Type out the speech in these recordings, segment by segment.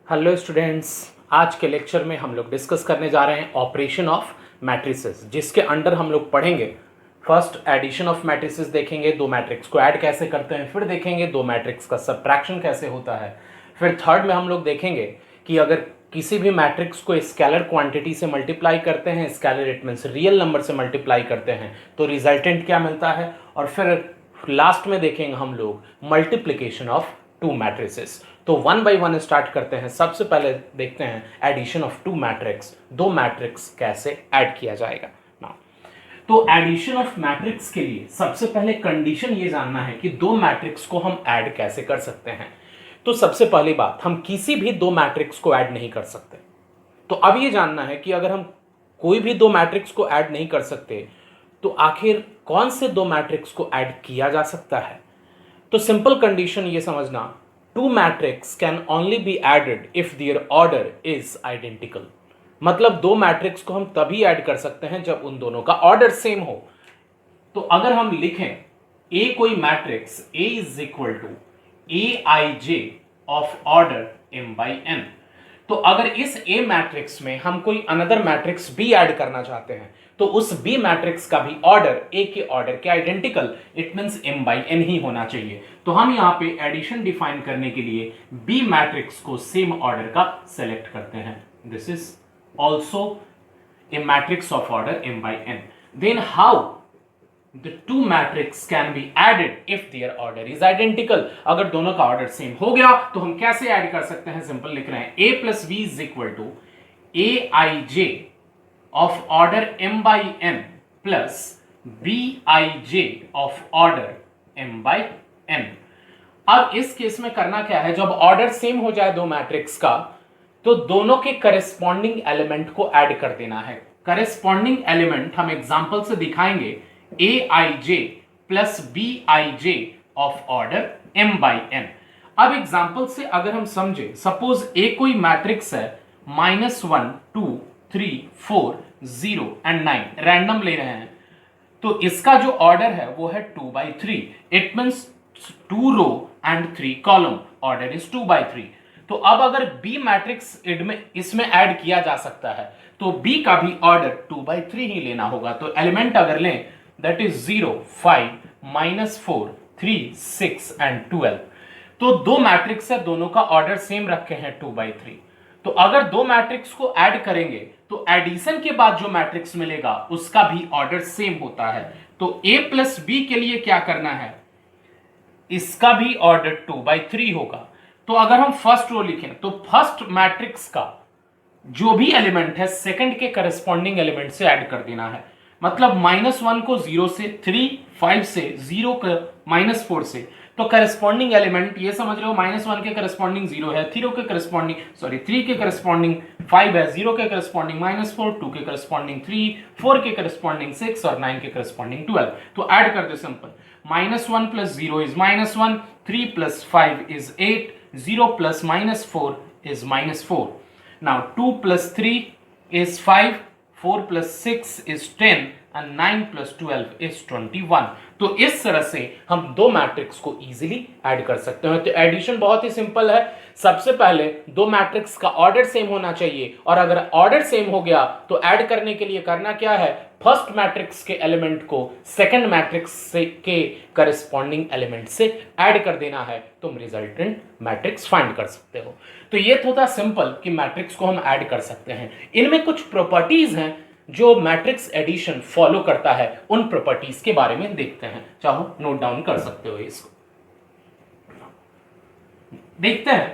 Hello students. आज के lecture में हम लोग डिस्कस करने जा रहे हैं ऑपरेशन ऑफ मैट्रिसेस, जिसके अंडर हम लोग पढ़ेंगे फर्स्ट एडिशन ऑफ मैट्रिसेस, देखेंगे दो मैट्रिक्स को ऐड कैसे करते हैं, फिर देखेंगे दो मैट्रिक्स का सब्ट्रैक्शन कैसे होता है, फिर थर्ड में हम लोग देखेंगे कि अगर किसी भी मैट्रिक्स को स्केलर क्वांटिटी से मल्टीप्लाई करते हैं, scalar it means real number से मल्टीप्लाई करते हैं तो रिजल्टेंट क्या मिलता है, और फिर लास्ट में देखेंगे हम लोग मल्टीप्लिकेशन ऑफ टू मैट्रिसेस। तो वन बाय वन स्टार्ट करते हैं। सबसे पहले देखते हैं एडिशन ऑफ टू मैट्रिक्स, दो मैट्रिक्स कैसे ऐड किया जाएगा ना। तो एडिशन ऑफ मैट्रिक्स के लिए सबसे पहले कंडीशन ये जानना है कि दो मैट्रिक्स को हम ऐड कैसे कर सकते हैं। तो सबसे पहली बात, हम किसी भी दो मैट्रिक्स को ऐड नहीं कर सकते। तो अब ये जानना है कि अगर हम कोई भी दो मैट्रिक्स को ऐड नहीं कर सकते तो आखिर कौन से दो मैट्रिक्स को ऐड किया जा सकता है। तो सिंपल कंडीशन ये समझना, two matrix can only be added if their order is identical. मतलब दो मैट्रिक्स को हम तभी ऐड कर सकते हैं जब उन दोनों का ऑर्डर सेम हो। तो अगर हम लिखें ए कोई matrix A is equal to A I J of order M by N, तो अगर इस ए मैट्रिक्स में हम कोई अनदर मैट्रिक्स बी ऐड करना चाहते हैं तो उस बी मैट्रिक्स का भी ऑर्डर ए के ऑर्डर के identical, it means M by N ही होना चाहिए। तो हम यहां पे एडिशन डिफाइन करने के लिए बी मैट्रिक्स को सेम ऑर्डर का सेलेक्ट करते हैं। This is also a matrix of order m by n. Then how the two matrix can be added if their order is identical? अगर दोनों का ऑर्डर सेम हो गया तो हम कैसे ऐड कर सकते हैं। सिंपल लिख रहे हैं a plus b is equal to aij of order m by n plus bij of order m by n. अब इस केस में करना क्या है, जब ऑर्डर सेम हो जाए दो मैट्रिक्स का तो दोनों के करेस्पॉन्डिंग एलिमेंट को ऐड कर देना है। करेस्पॉन्डिंग एलिमेंट हम एग्जांपल से दिखाएंगे, A I J plus B I J of order m by N. अब एग्जांपल से अगर हम समझे, सपोज ए कोई मैट्रिक्स है -1 2 3 4 0 एंड 9, रैंडम ले रहे हैं, तो इसका जो ऑर्डर है वो है 2/3। It means 2 row and 3 column, order is 2/3। तो अब अगर B मैट्रिक्स इसमें ऐड किया जा सकता है तो B का भी ऑर्डर 2/3 ही लेना होगा। तो एलिमेंट अगर लें दैट इज 0 5 -4 3 6 एंड 12, तो दो मैट्रिक्स है, दोनों का ऑर्डर सेम रखे हैं 2/3। तो अगर दो मैट्रिक्स को ऐड करेंगे तो एडिशन के बाद जो मैट्रिक्स मिलेगा उसका भी ऑर्डर सेम होता है। तो A प्लस B के लिए क्या करना है, इसका भी ऑर्डर 2/3 होगा। तो अगर हम फर्स्ट रो लिखें तो फर्स्ट मैट्रिक्स का जो भी एलिमेंट है सेकंड के करस्पॉन्डिंग एलिमेंट से ऐड कर देना है। मतलब -1 को 0 से, 3 5 से, 0 का -4 से, तो करस्पॉन्डिंग एलिमेंट ये समझ रहे हो, -1 के करस्पॉन्डिंग 0 है, 3 के करस्पॉन्डिंग 5 है, 0 के करस्पॉन्डिंग -4, 2 के करस्पॉन्डिंग 3, 4 के करस्पॉन्डिंग 6 और 9 के करस्पॉन्डिंग 12। तो ऐड कर दो simple, -1 plus 0 is -1, 3 plus 5 is 8, 0 plus -4 is -4. Now 2 plus 3 is 5, 4 plus 6 is 10 and 9 plus 12 is 21. तो इस तरह से हम दो मैट्रिक्स को इजीली ऐड कर सकते हैं। तो एडिशन बहुत ही सिंपल है। सबसे पहले दो मैट्रिक्स का ऑर्डर सेम होना चाहिए, और अगर ऑर्डर सेम हो गया तो ऐड करने के लिए करना क्या है, फर्स्ट मैट्रिक्स के एलिमेंट को सेकंड मैट्रिक्स से के करस्पॉन्डिंग एलिमेंट से ऐड कर देना है, तुम रिजल्टेंट मैट्रिक्स फाइंड कर सकते हो। तो ये तो था सिंपल कि मैट्रिक्स को हम ऐड कर सकते हैं। इनमें कुछ प्रॉपर्टीज हैं जो मैट्रिक्स एडिशन फॉलो करता है, उन प्रॉपर्टीज के बारे में देखते हैं। चाहो नोट डाउन कर सकते हो इसको। देखते हैं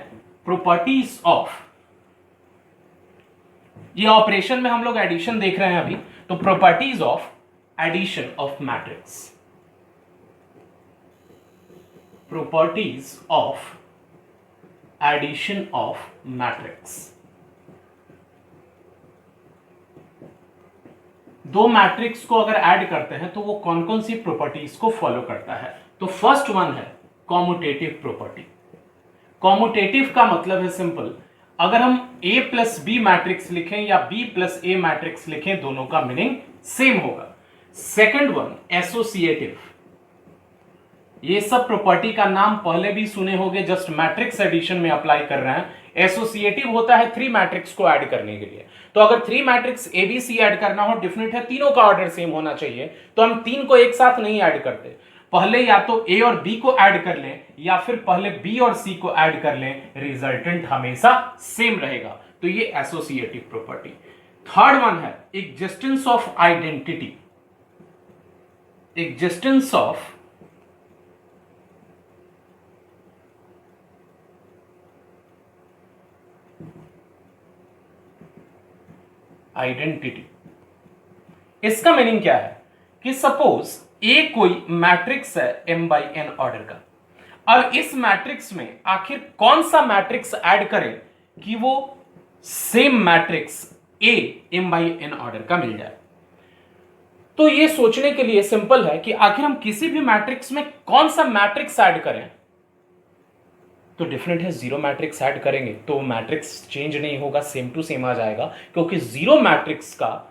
प्रॉपर्टीज ऑफ, ये ऑपरेशन में हम लोग एडिशन देख रहे हैं अभी, तो properties of addition of matrix. Properties of addition of matrix. दो मैट्रिक्स को अगर ऐड करते हैं तो वो कौन कौन सी प्रॉपर्टीज को फॉलो करता है। तो फर्स्ट वन है कॉम्यूटेटिव प्रॉपर्टी। कॉम्यूटेटिव का मतलब है सिंपल, अगर हम A प्लस बी मैट्रिक्स लिखें या B प्लस ए मैट्रिक्स लिखें, दोनों का मीनिंग सेम होगा। Second one associative. ये सब प्रॉपर्टी का नाम पहले भी सुने होंगे, जस्ट मैट्रिक्स एडिशन में अप्लाई कर रहे हैं। एसोसिएटिव होता है 3 मैट्रिक्स को ऐड करने के लिए। तो अगर 3 मैट्रिक्स एबीसी ऐड करना हो, डेफिनेट है तीनों का ऑर्डर सेम होना चाहिए, तो हम 3 को एक साथ नहीं ऐड करते, पहले या तो ए और बी को ऐड कर लें या फिर पहले बी और सी को ऐड कर लें, रिजल्टेंट हमेशा सेम रहेगा। तो ये एसोसिएटिव प्रॉपर्टी। थर्ड वन है existence of identity. Existence of identity. इसका मीनिंग क्या है कि सपोज ए कोई मैट्रिक्स है m बाई n ऑर्डर का, और इस मैट्रिक्स में आखिर कौन सा मैट्रिक्स ऐड करें कि वो same matrix A m by n order का मिल जाए। तो ये सोचने के लिए सिंपल है कि आखिर हम किसी भी मैट्रिक्स में कौन सा मैट्रिक्स ऐड करें, तो डिफरेंट है जीरो मैट्रिक्स ऐड करेंगे तो मैट्रिक्स चेंज नहीं होगा, सेम टू सेम आ जाएगा, क्योंकि जीरो मैट्रिक्स का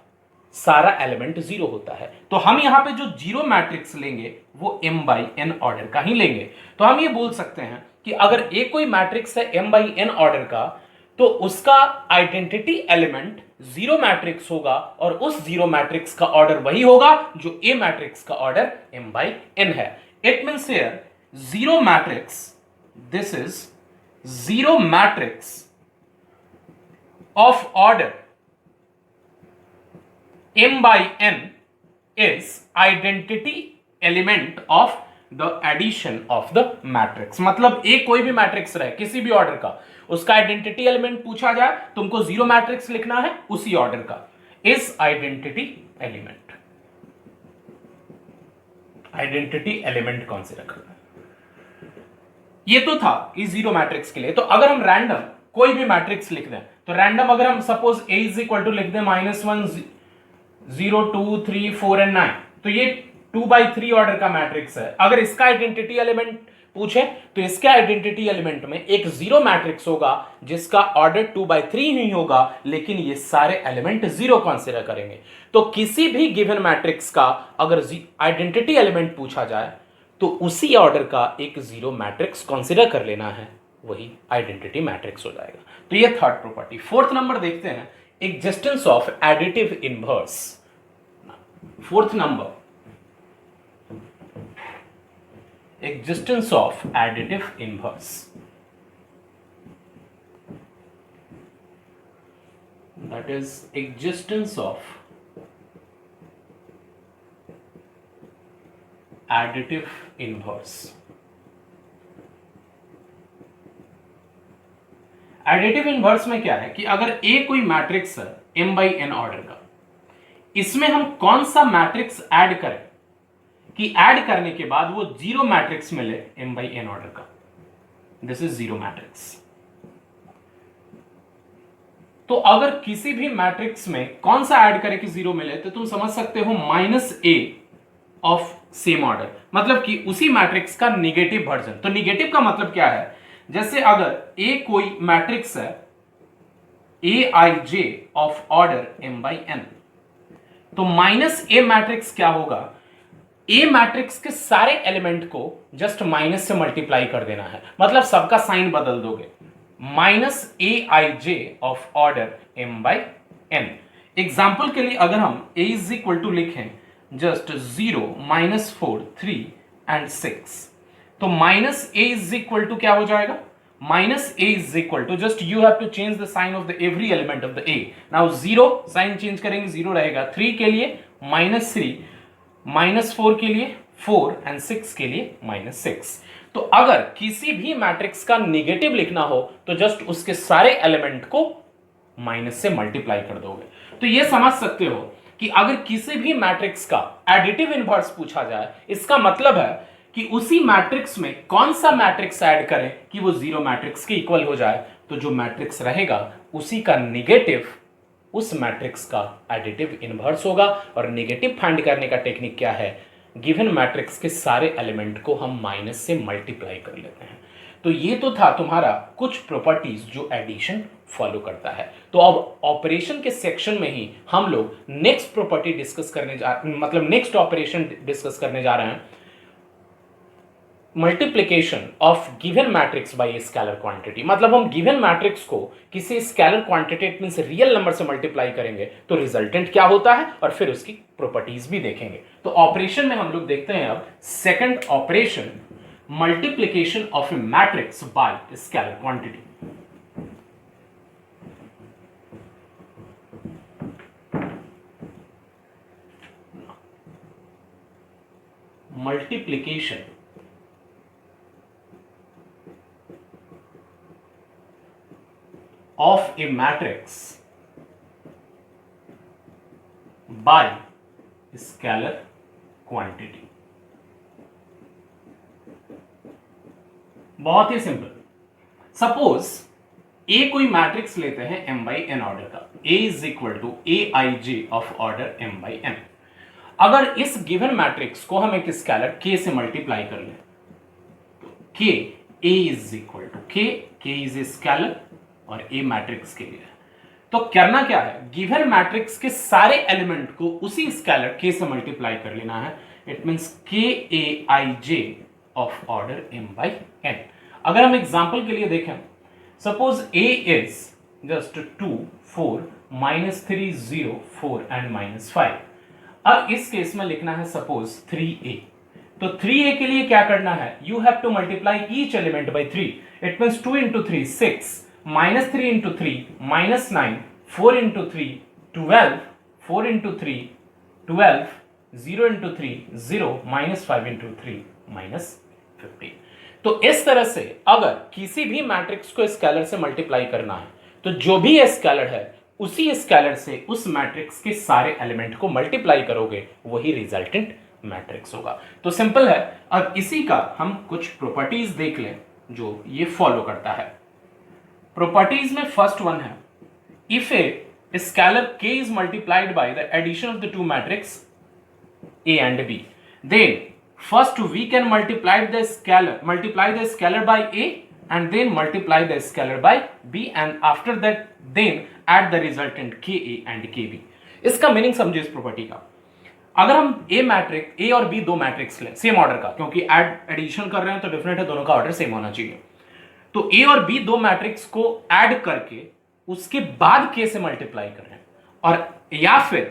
सारा एलिमेंट जीरो होता है। तो हम यहां पे जो जीरो मैट्रिक्स लेंगे वो m बाई n ऑर्डर का ही लेंगे। तो हम ये बोल सकते हैं कि अगर एक कोई मैट्रिक्स है m बाई n ऑर्डर का, तो उसका आइडेंटिटी एलिमेंट जीरो मैट्रिक्स होगा, और उस जीरो मैट्रिक्स का ऑर्डर वही होगा जो a मैट्रिक्स का ऑर्डर m बाई n है। It means here zero matrix, this is zero matrix of order m by n is identity element of the addition of the matrix। मतलब एक कोई भी मैट्रिक्स रहे किसी भी ऑर्डर का, उसका आइडेंटिटी एलिमेंट पूछा जाए तुमको जीरो मैट्रिक्स लिखना है उसी ऑर्डर का, इस identity element. Identity element consider करना। ये तो था कि जीरो मैट्रिक्स के लिए। तो अगर हम रैंडम कोई भी मैट्रिक्स लिख दें, तो रैंडम अगर हम suppose a is equal to लिख दें -1 0 2 3 4 एंड 9, तो ये 2/3 ऑर्डर का मैट्रिक्स है। अगर इसका आइडेंटिटी एलिमेंट पूछे तो इसके आइडेंटिटी एलिमेंट में एक जीरो मैट्रिक्स होगा जिसका ऑर्डर 2/3 ही होगा, लेकिन ये सारे एलिमेंट जीरो कंसीडर करेंगे। तो किसी भी गिवन मैट्रिक्स का अगर आइडेंटिटी एलिमेंट पूछा जाए तो उसी ऑर्डर का एक जीरो मैट्रिक्स कंसीडर कर लेना है, वही आइडेंटिटी मैट्रिक्स हो जाएगा। तो ये थर्ड प्रॉपर्टी। फोर्थ नंबर देखते हैं, existence of additive inverse. Fourth number, existence of additive inverse. That is existence of additive inverse. Additive inverse में क्या है कि अगर ए कोई मैट्रिक्स है m बाई n ऑर्डर का, इसमें हम कौन सा मैट्रिक्स ऐड करें कि ऐड करने के बाद वो जीरो मैट्रिक्स मिले m बाई n ऑर्डर का, दिस इज जीरो मैट्रिक्स। तो अगर किसी भी मैट्रिक्स में कौन सा ऐड करें कि जीरो मिले, तो तुम समझ सकते हो -a ऑफ सेम ऑर्डर, मतलब कि उसी मैट्रिक्स का निगेटिव वर्जन। तो निगेटिव का मतलब क्या है, जैसे अगर ए कोई मैट्रिक्स है aij of order m by n, तो -a मैट्रिक्स क्या होगा, ए मैट्रिक्स के सारे एलिमेंट को जस्ट माइनस से मल्टीप्लाई कर देना है, मतलब सबका साइन बदल दोगे, -aij of order m by n। Example के लिए अगर हम a इज इक्वल टू लिखें जस्ट 0 -4 3 एंड 6, तो -a इज इक्वल टू क्या हो जाएगा, -a is equal to just you have to change the sign of the every element of the a। Now 0 sign change करेंगे, 0 रहेगा, 3 के लिए -3, -4 के लिए 4 एंड 6 के लिए -6। तो अगर किसी भी मैट्रिक्स का नेगेटिव लिखना हो तो जस्ट उसके सारे एलिमेंट को माइनस से मल्टीप्लाई कर दोगे। तो ये समझ सकते हो कि अगर किसी भी मैट्रिक्स का एडिटिव इनवर्स पूछा जाए, इसका मतलब है कि उसी मैट्रिक्स में कौन सा मैट्रिक्स ऐड करें कि वो जीरो मैट्रिक्स के इक्वल हो जाए, तो जो मैट्रिक्स रहेगा उसी का नेगेटिव उस मैट्रिक्स का एडिटिव इनवर्स होगा। और नेगेटिव फाइंड करने का टेक्निक क्या है, गिवन मैट्रिक्स के सारे एलिमेंट को हम माइनस से मल्टीप्लाई कर लेते हैं। तो ये तो था तुम्हारा कुछ प्रॉपर्टीज जो एडिशन फॉलो करता है। तो अब ऑपरेशन के सेक्शन में ही हम लोग नेक्स्ट प्रॉपर्टी डिस्कस करने नेक्स्ट ऑपरेशन डिस्कस करने जा रहे हैं, multiplication of given matrix bye scalar quantity, मतलब हम गिवन मैट्रिक्स को किसी scalar quantity means real number से मल्टीप्लाई करेंगे तो रिजल्टेंट क्या होता है, और फिर उसकी प्रॉपर्टीज भी देखेंगे। तो ऑपरेशन में हम लोग देखते हैं अब second operation, multiplication of a matrix bye scalar quantity. Multiplication of a matrix by scalar quantity। बहुत ही सिंपल, सपोज ए कोई मैट्रिक्स लेते हैं m बाई एन ऑर्डर का, a is equal to A I J of order m by n। अगर इस given matrix को हम एक स्केलर k से मल्टीप्लाई कर लें तो k a is equal to k is a scalar और ए मैट्रिक्स के लिए, तो करना क्या है, गिवन मैट्रिक्स के सारे एलिमेंट को उसी स्केलर k से मल्टीप्लाई कर लेना है। It means k a i j of order m by n। अगर हम एग्जांपल के लिए देखें, suppose a is just 2 4 -3 0 4 and -5। अब इस केस में लिखना है सपोज 3a, तो 3a के लिए क्या करना है, you have to multiply each element by 3। It means 2 into 3 6, -3 into 3 -9, 4 into 3 12, 4 into 3 12, 0 into 3 0, -5 into 3 -15। तो इस तरह से अगर किसी भी मैट्रिक्स को स्केलर से मल्टीप्लाई करना है तो जो भी स्केलर है उसी स्केलर से उस मैट्रिक्स के सारे एलिमेंट को मल्टीप्लाई करोगे, वही रिजल्टेंट मैट्रिक्स होगा। तो सिंपल है। अब इसी का हम कुछ प्रॉपर्टीज देख लें जो ये फॉलो करता है। प्रॉपर्टीज में फर्स्ट वन है, if a scalar k is multiplied by the addition of the two matrix a and b, then first we can multiply the scalar by a and then multiply the scalar by b, and after that then add the resultant ka and kb। इसका meaning समझिए इस property का। अगर हम a और b दो matrix लें same order का, क्योंकि एडिशन कर रहे हैं तो डेफिनेट है दोनों का ऑर्डर सेम होना चाहिए, तो a और b दो मैट्रिक्स को ऐड करके उसके बाद k से मल्टीप्लाई कर रहे हैं, और या फिर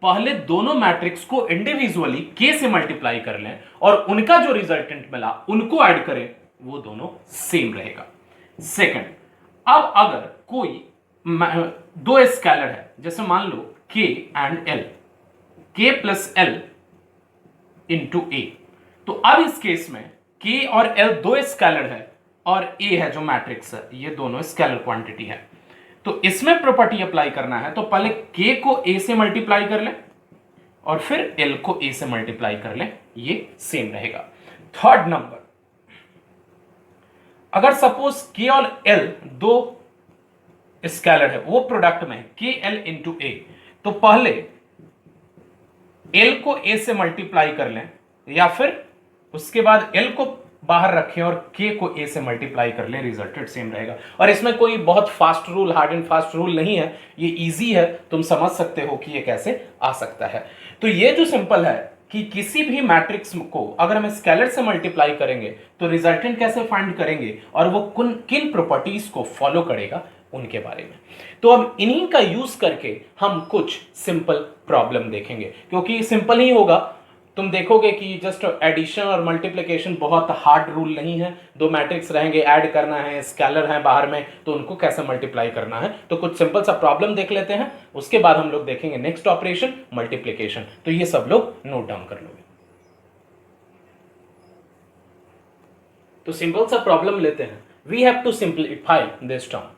पहले दोनों मैट्रिक्स को इंडिविजुअली k से मल्टीप्लाई कर लें और उनका जो रिजल्टेंट मिला उनको ऐड करें, वो दोनों सेम रहेगा। सेकंड, अब अगर कोई दो स्केलर है, जैसे मान लो k and l, k plus l into a, तो अब इस केस में k और l दो स्केलर है और a है जो मैट्रिक्स है, ये दोनों स्केलर क्वांटिटी है। तो इसमें प्रॉपर्टी अप्लाई करना है तो पहले k को a से मल्टीप्लाई कर लें और फिर l को a से मल्टीप्लाई कर लें, ये सेम रहेगा। थर्ड नंबर, अगर सपोज k और l दो स्केलर है, वो प्रोडक्ट में k l इंटू a, तो पहले l को a से मल्टीप्लाई कर लें या फिर उसके बाद l को बाहर रखें और k को a से मल्टीप्लाई कर लें, रिजल्टेड सेम रहेगा। और इसमें कोई बहुत fast rule, hard and fast rule नहीं है, ये इजी है, तुम समझ सकते हो कि ये कैसे आ सकता है। तो ये जो सिंपल है कि किसी भी मैट्रिक्स को अगर हम स्केलर से मल्टीप्लाई करेंगे तो रिजल्टेंट कैसे फाइंड करेंगे और वो किन प्रॉपर्टीज को फॉलो करेगा उनके बारे में। तो अब इन्हीं का यूज करके हम कुछ सिंपल प्रॉब्लम देखेंगे, क्योंकि सिंपल ही होगा। तुम देखोगे कि जस्ट एडिशन और मल्टीप्लिकेशन बहुत हार्ड रूल नहीं है, दो मैट्रिक्स रहेंगे, ऐड करना है, स्केलर है बाहर में, तो उनको कैसे मल्टीप्लाई करना है। तो कुछ सिंपल सा प्रॉब्लम देख लेते हैं, उसके बाद हम लोग देखेंगे नेक्स्ट ऑपरेशन मल्टीप्लिकेशन। तो ये सब लोग नोट डाउन कर लोगे। तो सिंपल सा प्रॉब्लम लेते हैं, we have to simplify this term.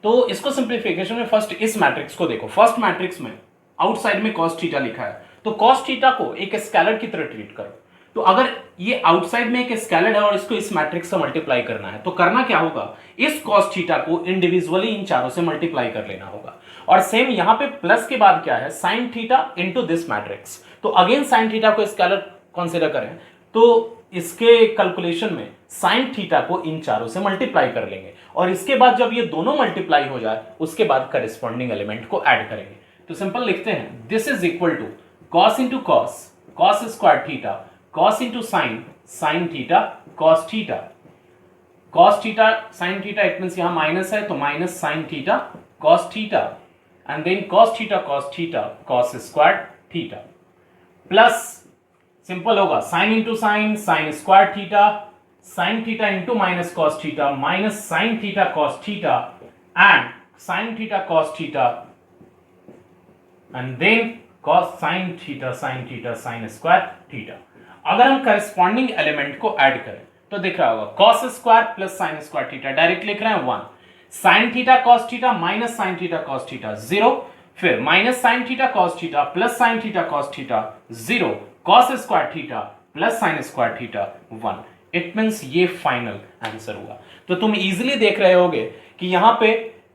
तो इसको सिंप्लीफिकेशन में फर्स्ट इस मैट्रिक्स को देखो। फर्स्ट मैट्रिक्स में आउटसाइड में cos थीटा लिखा है, तो cos थीटा को एक स्केलर की तरह ट्रीट करो। तो अगर ये आउटसाइड में एक स्केलर है और इसको इस मैट्रिक्स से मल्टीप्लाई करना है, तो करना क्या होगा, इस cos थीटा को इंडिविजुअली इन चारों से मल्टीप्लाई कर लेना होगा। और सेम यहां पे प्लस के बाद क्या है, sin theta into this matrix. तो अगेन sin थीटा को स्केलर कंसीडर करें तो इसके कैलकुलेशन में sin थीटा को इन चारों से मल्टीप्लाई कर लेंगे, और इसके बाद जब ये दोनों मल्टीप्लाई हो जाए उसके बाद करेस्पॉन्डिंग एलिमेंट को ऐड करेंगे। तो सिंपल लिखते हैं, this is equal to cos into cos, cos square theta, cos into sine, sine theta cos theta, cos theta sine theta, it means यहां माइनस है तो minus sine theta cos theta, and then cos theta cos square theta, plus simple होगा sine into sine sine square theta, sine theta into minus sine theta cos theta and sine theta cos theta and then cos sine theta sine square theta. अगर हम corresponding element को add करें तो दिख रहा होगा cos square plus sign square theta, direct लिख रहे हैं 1, sign theta cos theta minus sine theta cos theta 0, फिर minus sine theta cos theta plus sign theta cos theta 0, cos square theta plus sign square theta 1। It means ये final answer हुआ। तो तुम easily देख रहे होगे कि यहां पे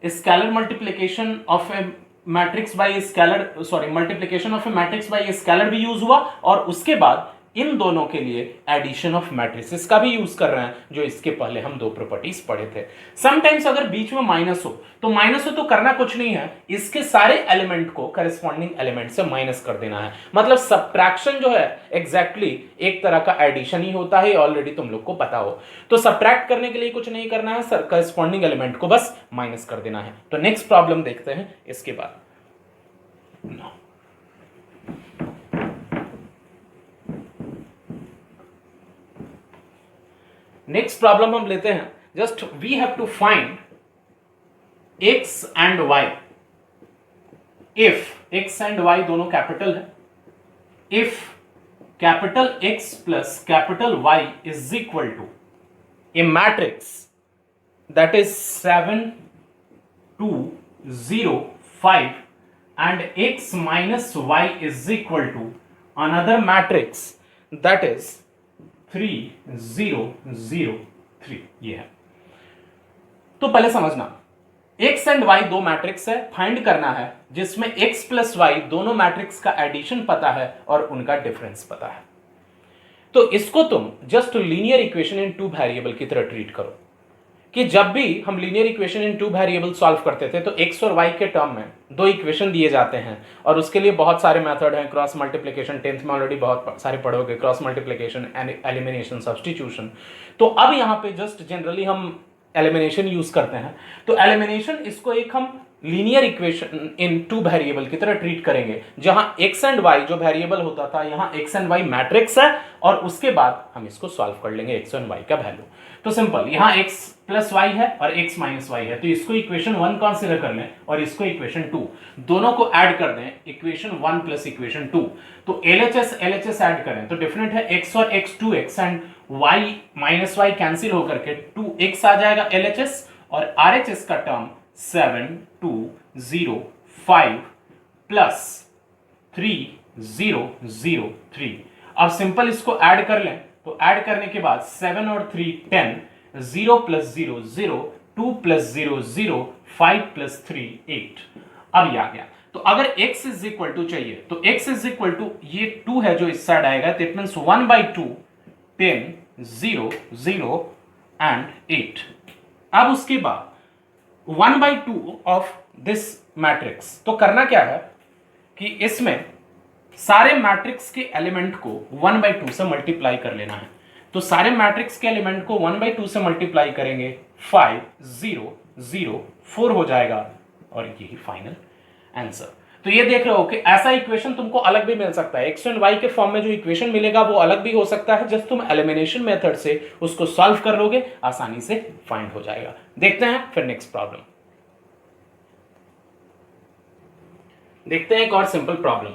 scalar multiplication of a matrix bye scalar, multiplication of a matrix bye scalar भी यूज हुआ, और उसके बाद इन दोनों के लिए एडिशन ऑफ मैट्रिसेस का भी यूज कर रहे हैं, जो इसके पहले हम दो प्रॉपर्टीज पढ़े थे। समटाइम्स अगर बीच में माइनस हो तो करना कुछ नहीं है, इसके सारे एलिमेंट को करस्पॉन्डिंग एलिमेंट से माइनस कर देना है। मतलब सब्ट्रैक्शन जो है एग्जैक्टली एक तरह का एडिशन ही होता है, ऑलरेडी तुम लोग को पता हो। तो सब्ट्रैक्ट करने के लिए कुछ नहीं करना है, करस्पॉन्डिंग एलिमेंट को बस माइनस कर देना है। तो नेक्स्ट प्रॉब्लम देखते हैं इसके बाद। नेक्स्ट प्रॉब्लम हम लेते हैं, just we have to find x and y if x and y दोनों कैपिटल है, if capital X plus capital Y is equal to a matrix that is 7 2 0 5 and x minus y is equal to another matrix that is 3 0 0 3। ये है। तो पहले समझना x and y दो matrix है, find करना है जिसमें x प्लस y दोनों मैट्रिक्स का एडिशन पता है और उनका डिफरेंस पता है। तो इसको तुम just linear equation in two variable की तरह ट्रीट करो कि जब भी हम linear equation in two variable solve करते थे तो x और y के टर्म में दो इक्वेशन दिए जाते हैं, और उसके लिए बहुत सारे मेथड हैं। क्रॉस मल्टीप्लिकेशन 10th में ऑलरेडी बहुत सारे पढ़ोगे, क्रॉस मल्टीप्लिकेशन, एलिमिनेशन, सब्स्टिट्यूशन। तो अब यहाँ पे जस्ट जनरली हम एलिमिनेशन यूज करते हैं। तो एलिमिनेशन इसको एक हम linear equation in two variable की तरह ट्रीट करेंगे, जहां x एंड y जो वेरिएबल होता था, यहां x एंड y मैट्रिक्स है, और उसके बाद हम इसको सॉल्व कर लेंगे x एंड y का वैल्यू। तो सिंपल, यहां x प्लस y है और x माइनस y है, तो इसको इक्वेशन 1 कंसीडर कर लें और इसको इक्वेशन 2, दोनों को ऐड कर दें, इक्वेशन 1 प्लस इक्वेशन 2। तो LHS ऐड करें तो डिफरेंट है, x और x 2x and y minus y cancel होकर के 2x आ जाएगा LHS, और RHS का टर्म 7 2 0 5 प्लस 3 0 0 3। अब सिंपल इसको ऐड कर लें, तो ऐड करने के बाद 7 और 3 10, 0 प्लस 0 0, 2 प्लस 0 0, 5 प्लस 3 8। अब ये आ गया। तो अगर x इज इक्वल टू चाहिए तो x इज इक्वल टू ये 2 है जो इस साइड आएगा, तो इट मींस 1/2 10 0 0 एंड 8। अब उसके बाद 1/2 ऑफ दिस मैट्रिक्स, तो करना क्या है कि इसमें सारे मैट्रिक्स के एलिमेंट को 1/2 से मल्टीप्लाई कर लेना है। तो सारे मैट्रिक्स के एलिमेंट को 1/2 से मल्टीप्लाई करेंगे, 5 0 0 4 हो जाएगा, और यही फाइनल आंसर। तो ये देख रहे हो कि ऐसा इक्वेशन तुमको अलग भी मिल सकता है, एक्स एंड वाई के फॉर्म में जो इक्वेशन मिलेगा वो अलग भी हो सकता है। जब तुम एलिमिनेशन मेथड से उसको सॉल्व कर लोगे, आसानी से फाइंड हो जाएगा। देखते हैं फिर नेक्स्ट प्रॉब्लम। देखते हैं एक और सिंपल प्रॉब्लम।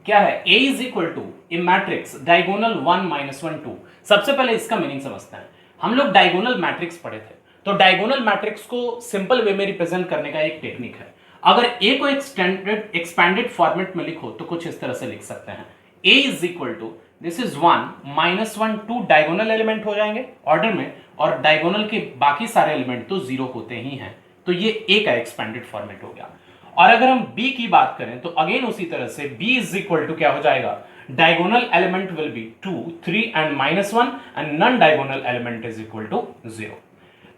क्या है? A is equal to a matrix diagonal 1 -1 2। सबसे पहले इसका मीनिंग समझते हैं। हम लोग डायगोनल मैट्रिक्स पढ़े थे, तो डायगोनल मैट्रिक्स को सिंपल वे में रिप्रेजेंट करने का एक टेक्निक है। अगर A को एक्सपेंडेड फॉर्मेट में लिखो तो कुछ इस तरह से लिख सकते हैं, A is equal to this is 1 -1 2 diagonal element हो जाएंगे ऑर्डर में, और डायगोनल के बाकी सारे एलिमेंट तो 0 होते ही हैं। तो ये A का एक्सपेंडेड फॉर्मेट हो गया। और अगर हम B की बात करें तो अगेन उसी तरह से B इज इक्वल टू क्या हो जाएगा, diagonal element will be 2 3 and -1 and non diagonal element is equal to 0।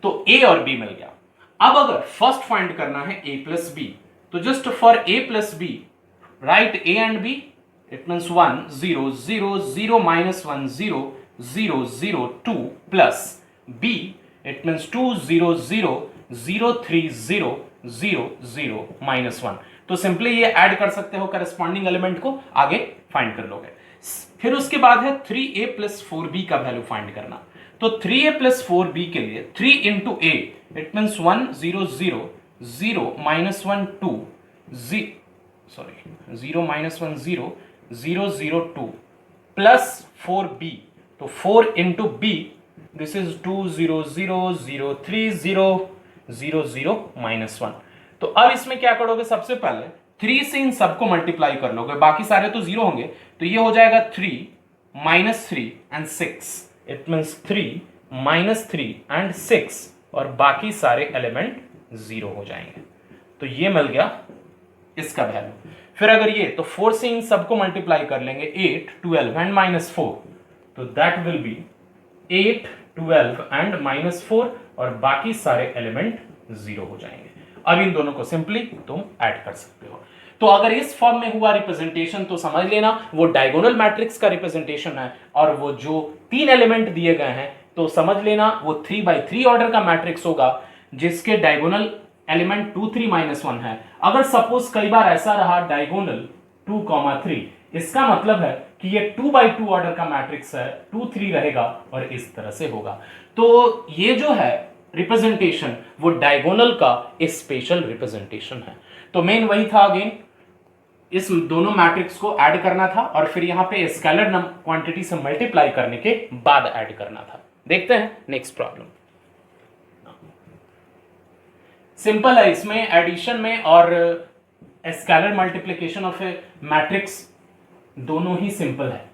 तो A और B मिल गया। अब अगर फर्स्ट फाइंड करना है A प्लस B, तो just for A plus B right A and B, it means 1 0 0 0 -1 0 0 0 2 plus b it means 2 0 0 0 3 0 0 0 minus 1। तो simply ये ऐड कर सकते हो करस्पॉन्डिंग एलिमेंट को, आगे फाइंड कर लोगे। फिर उसके बाद है 3a प्लस 4b का वैल्यू फाइंड करना। तो 3a प्लस 4b के लिए 3 into a it means 1 0 0 0 minus 1 2 0 minus 1 0 0 0 2 plus 4b। तो 4 into b this is 2 0 0 0 3 0 0 0 minus 1। तो अब इसमें क्या करोगे, सबसे पहले 3 से इन सबको मल्टीप्लाई कर लोगे, बाकी सारे तो 0 होंगे, तो ये हो जाएगा 3 minus 3 and 6 it means 3 minus 3 and 6 और बाकी सारे एलिमेंट 0 हो जाएंगे। तो ये मिल गया इसका वैल्यू। फिर अगर ये तो 4 से इन सबको मल्टीप्लाई कर लेंगे 8 12 एंड माइनस 4, तो that will B 8 12 and minus 4 और बाकी सारे एलिमेंट 0 हो जाएंगे। अब इन दोनों को सिंपली तुम ऐड कर सकते हो। तो अगर इस फॉर्म में हुआ रिप्रेजेंटेशन तो समझ लेना वो डायगोनल मैट्रिक्स का रिप्रेजेंटेशन है, और वो जो 3 एलिमेंट दिए गए हैं तो समझ लेना वो 3x3 ऑर्डर का मैट्रिक्स होगा जिसके डायगोनल एलिमेंट 2 3 माइनस 1 है। अगर सपोज कई बार ऐसा रहा डायगोनल 2 3, इसका मतलब है कि ये 2x2 ऑर्डर का मैट्रिक्स है, 2 3 रहेगा और इस तरह से होगा। तो ये जो है रिप्रेजेंटेशन वो डायगोनल का एक स्पेशल रिप्रेजेंटेशन है। तो मेन वही था, अगेन इस दोनों मैट्रिक्स को ऐड करना था और फिर यहां पे स्केलर क्वांटिटी से मल्टीप्लाई करने के बाद ऐड करना था। देखते हैं नेक्स्ट प्रॉब्लम। सिंपल है, इसमें एडिशन में और scalar multiplication of a matrix दोनों ही सिंपल है।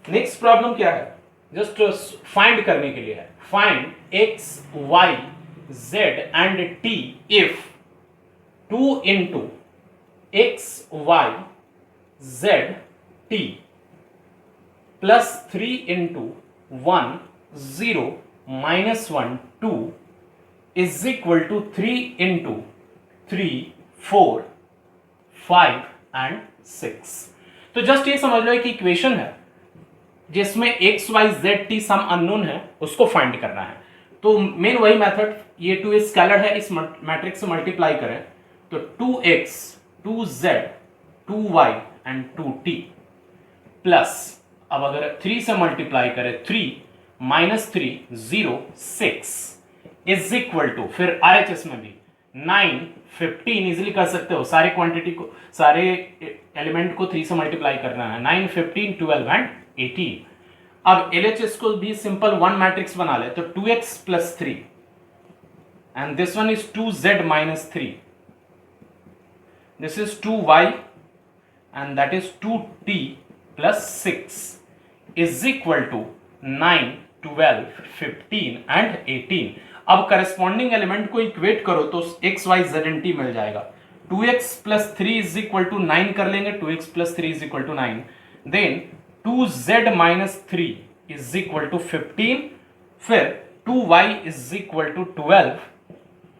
नेक्स्ट प्रॉब्लम क्या है, जस्ट फाइंड करने के लिए है। Find x y z and t इफ 2 into x y z t plus 3 into 1 0 minus 1 2 is equal to 3 into 3 4 5 and 6। तो जस्ट ये समझ लो एक इक्वेशन है जिसमें x y z t some unknown है, उसको फाइंड करना है। तो मेन वही मेथड, ये 2 स्केलर है, इस मैट्रिक्स से मल्टीप्लाई करें तो 2x 2z 2y and 2t plus, अब अगर 3 से मल्टीप्लाई करें 3 माइनस 3 0 6 इज इक्वल टू, फिर RHS में भी 9 15 इजिली कर सकते हो, सारे क्वांटिटी को सारे एलिमेंट को 3 से मल्टीप्लाई करना है, 9 15 12 एंड 18। अब LHS को भी सिंपल वन मैट्रिक्स बना ले तो 2x plus 3 and this one is 2z minus 3, this is 2y and that is 2t plus 6 is equal to 9 12 15 and 18। अब करस्पॉन्डिंग एलिमेंट को इक्वेट करो तो x y z and t मिल जाएगा। 2x plus 3 is equal to 9 कर लेंगे, 2x plus 3 is equal to 9, then 2z minus 3 is equal to 15, फिर 2y is equal to 12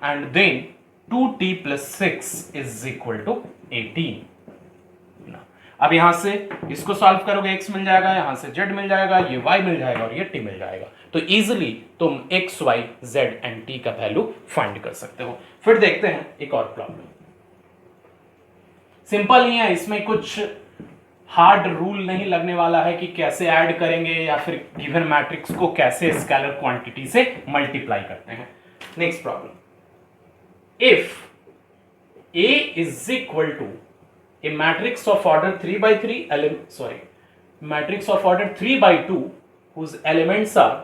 and then 2t plus 6 is equal to 18। अब यहां से इसको solve करोगे x मिल जाएगा, यहां से z मिल जाएगा, ये y मिल जाएगा और ये t मिल जाएगा। तो इजीली तुम x y z and t का वैल्यू फाइंड कर सकते हो। फिर देखते हैं एक और प्रॉब्लम। सिंपल ही है, इसमें कुछ हार्ड रूल नहीं लगने वाला है कि कैसे ऐड करेंगे या फिर गिवन मैट्रिक्स को कैसे स्केलर क्वांटिटी से मल्टीप्लाई करते हैं। Next problem, if A is equal to a matrix of order 3 by 3 matrix of order 3 by 2 whose elements are,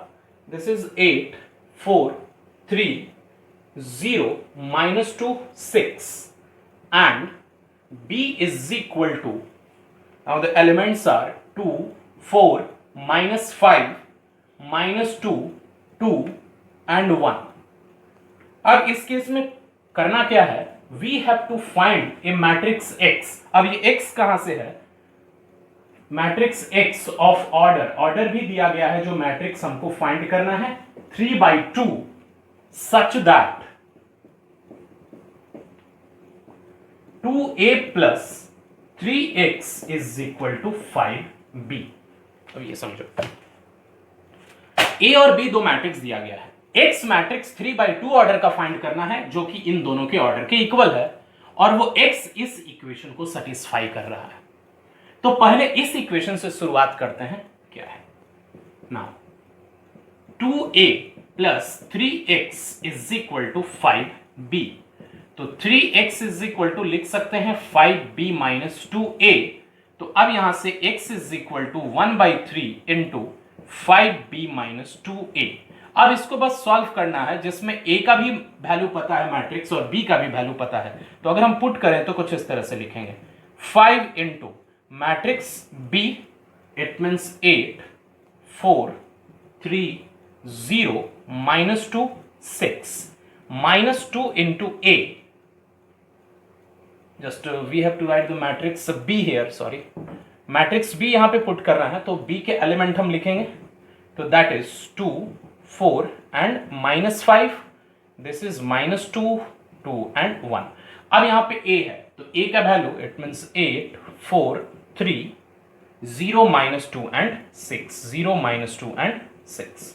this is 8 4 3 0 minus 2 6 and B is equal to, now the elements are 2 4 minus 5 minus 2 2 and 1। अब इस case में करना क्या है, we have to find a matrix X। अब ये X कहां से है, मैट्रिक्स X ऑफ ऑर्डर भी दिया गया है जो मैट्रिक्स हमको फाइंड करना है 3 by 2 such that 2a plus 3x is equal to 5b। अब ये समझो, ए और बी दो मैट्रिक्स दिया गया है, एक्स मैट्रिक्स 3/2 ऑर्डर का फाइंड करना है जो कि इन दोनों के ऑर्डर के इक्वल है, और वो एक्स इस इक्वेशन को सेटिस्फाई कर रहा है। तो पहले इस इक्वेशन से शुरुआत करते हैं, क्या है now 2a plus 3x is equal to 5b। तो 3x इज इक्वल टू लिख सकते हैं 5b माइनस 2a। तो अब यहां से x is equal to 1/3 into 5b minus 2a। अब इसको बस सॉल्व करना है, जिसमें a का भी वैल्यू पता है मैट्रिक्स और b का भी वैल्यू पता है। तो अगर हम पुट करें तो कुछ इस तरह से लिखेंगे 5 into matrix b, it means 8 4 3 0 minus 2 6 minus 2 into a। Just we have to write the matrix b here, sorry matrix b यहां पे पुट करना है, तो b के एलिमेंट हम लिखेंगे, तो that is 2 4 and minus 5, this is minus 2 2 and 1। अब यहां पे a है, तो a का value it means 8 4 3 0 minus 2 and 6 0 minus 2 and 6।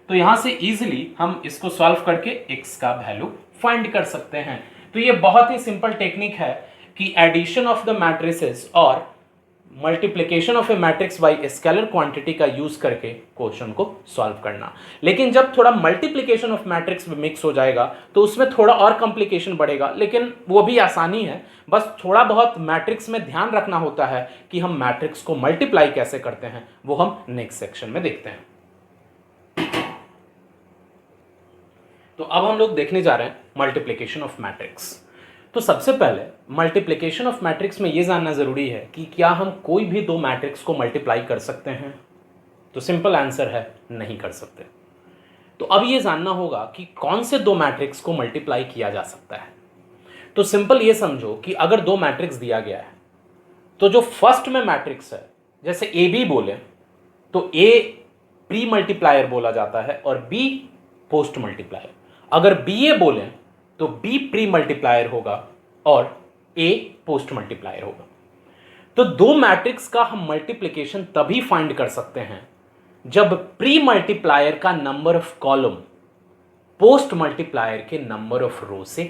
तो यहां से इजीली हम इसको सॉल्व करके x का वैल्यू फाइंड कर सकते हैं। तो ये बहुत ही सिंपल टेक्निक है कि एडिशन ऑफ द मैट्रिसेस और multiplication of a matrix bye scalar quantity का यूज करके क्वेश्चन को सॉल्व करना। लेकिन जब थोड़ा मल्टीप्लिकेशन ऑफ मैट्रिक्स में मिक्स हो जाएगा तो उसमें थोड़ा और कॉम्प्लिकेशन बढ़ेगा, लेकिन वो भी आसानी है, बस थोड़ा बहुत मैट्रिक्स में ध्यान रखना होता है कि हम मैट्रिक्स को मल्टीप्लाई कैसे करते हैं, वो हम नेक्स्ट सेक्शन में देखते हैं। तो अब हम लोग देखने जा रहे हैं मल्टीप्लिकेशन ऑफ मैट्रिक्स। तो सबसे पहले मल्टीप्लिकेशन ऑफ मैट्रिक्स में यह जानना जरूरी है कि क्या हम कोई भी दो मैट्रिक्स को मल्टीप्लाई कर सकते हैं। तो सिंपल आंसर है नहीं कर सकते। तो अब यह जानना होगा कि कौन से दो मैट्रिक्स को मल्टीप्लाई किया जा सकता है। तो सिंपल ये समझो कि अगर दो मैट्रिक्स दिया गया है, तो जो फर्स्ट में मैट्रिक्स है, जैसे ए बी बोले तो ए प्री मल्टीप्लायर बोला जाता है और बी पोस्ट मल्टीप्लायर। अगर बी ए बोले तो बी प्री मल्टीप्लायर होगा और ए पोस्ट मल्टीप्लायर होगा। तो दो मैट्रिक्स का हम मल्टीप्लिकेशन तभी फाइंड कर सकते हैं जब प्री मल्टीप्लायर का number of column post multiplier के नंबर ऑफ रो से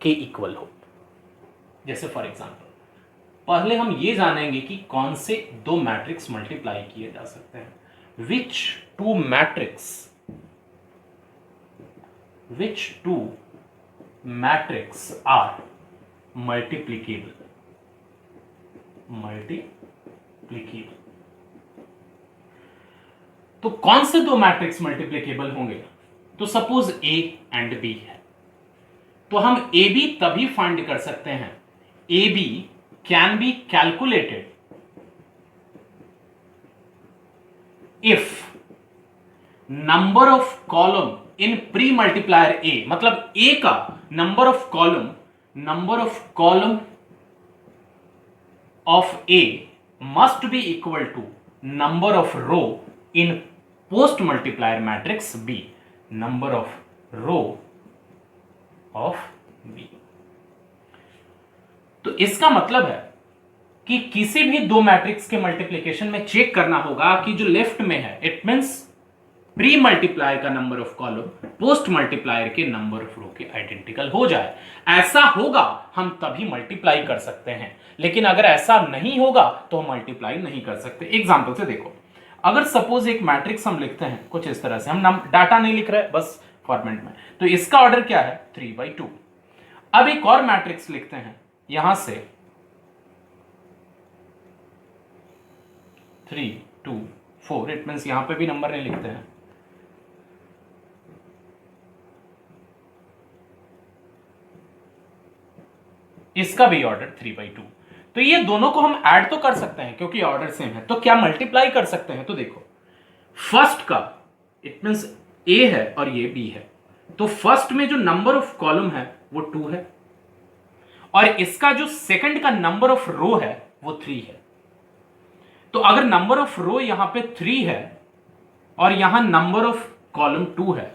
के इक्वल हो। जैसे फॉर एग्जांपल पहले हम ये जानेंगे कि कौन से दो मैट्रिक्स मल्टीप्लाई किए जा सकते हैं। विच टू मैट्रिक्स आर मल्टीप्लिकेबल। तो कौन से दो मैट्रिक्स मल्टीप्लिकेबल होंगे। तो सपोज ए एंड बी है, तो हम ए बी तभी फाइंड कर सकते हैं, A B can be calculated if number of column in pre multiplier A, मतलब ए का number of column of A must be equal to number of row in post multiplier matrix B, number of row of B. तो इसका मतलब है कि किसी भी दो मैट्रिक्स के मल्टीप्लिकेशन में चेक करना होगा कि जो लेफ्ट में है इट मींस प्री मल्टीप्लायर का number of column post multiplier के नंबर ऑफ रो के आइडेंटिकल हो जाए। ऐसा होगा हम तभी मल्टीप्लाई कर सकते हैं, लेकिन अगर ऐसा नहीं होगा तो हम मल्टीप्लाई नहीं कर सकते। एग्जांपल से देखो, अगर सपोज एक मैट्रिक्स हम लिखते हैं कुछ इस तरह से, हम डाटा नहीं लिख रहे बस फॉर्मेट में, तो इसका ऑर्डर क्या है 3/2। अब एक और मैट्रिक्स लिखते हैं यहां से 3 2 4, इट मींस यहां पे भी नंबर नहीं लिखते हैं, इसका भी ऑर्डर 3/2। तो ये दोनों को हम ऐड तो कर सकते हैं क्योंकि ऑर्डर सेम है। तो क्या मल्टीप्लाई कर सकते हैं। तो देखो फर्स्ट का इट मींस ए है और ये बी है, तो फर्स्ट में जो नंबर ऑफ कॉलम है वो 2 है और इसका जो सेकंड का नंबर ऑफ रो है वो 3 है। तो अगर नंबर ऑफ रो यहां पे 3 है और यहां नंबर ऑफ कॉलम 2 है,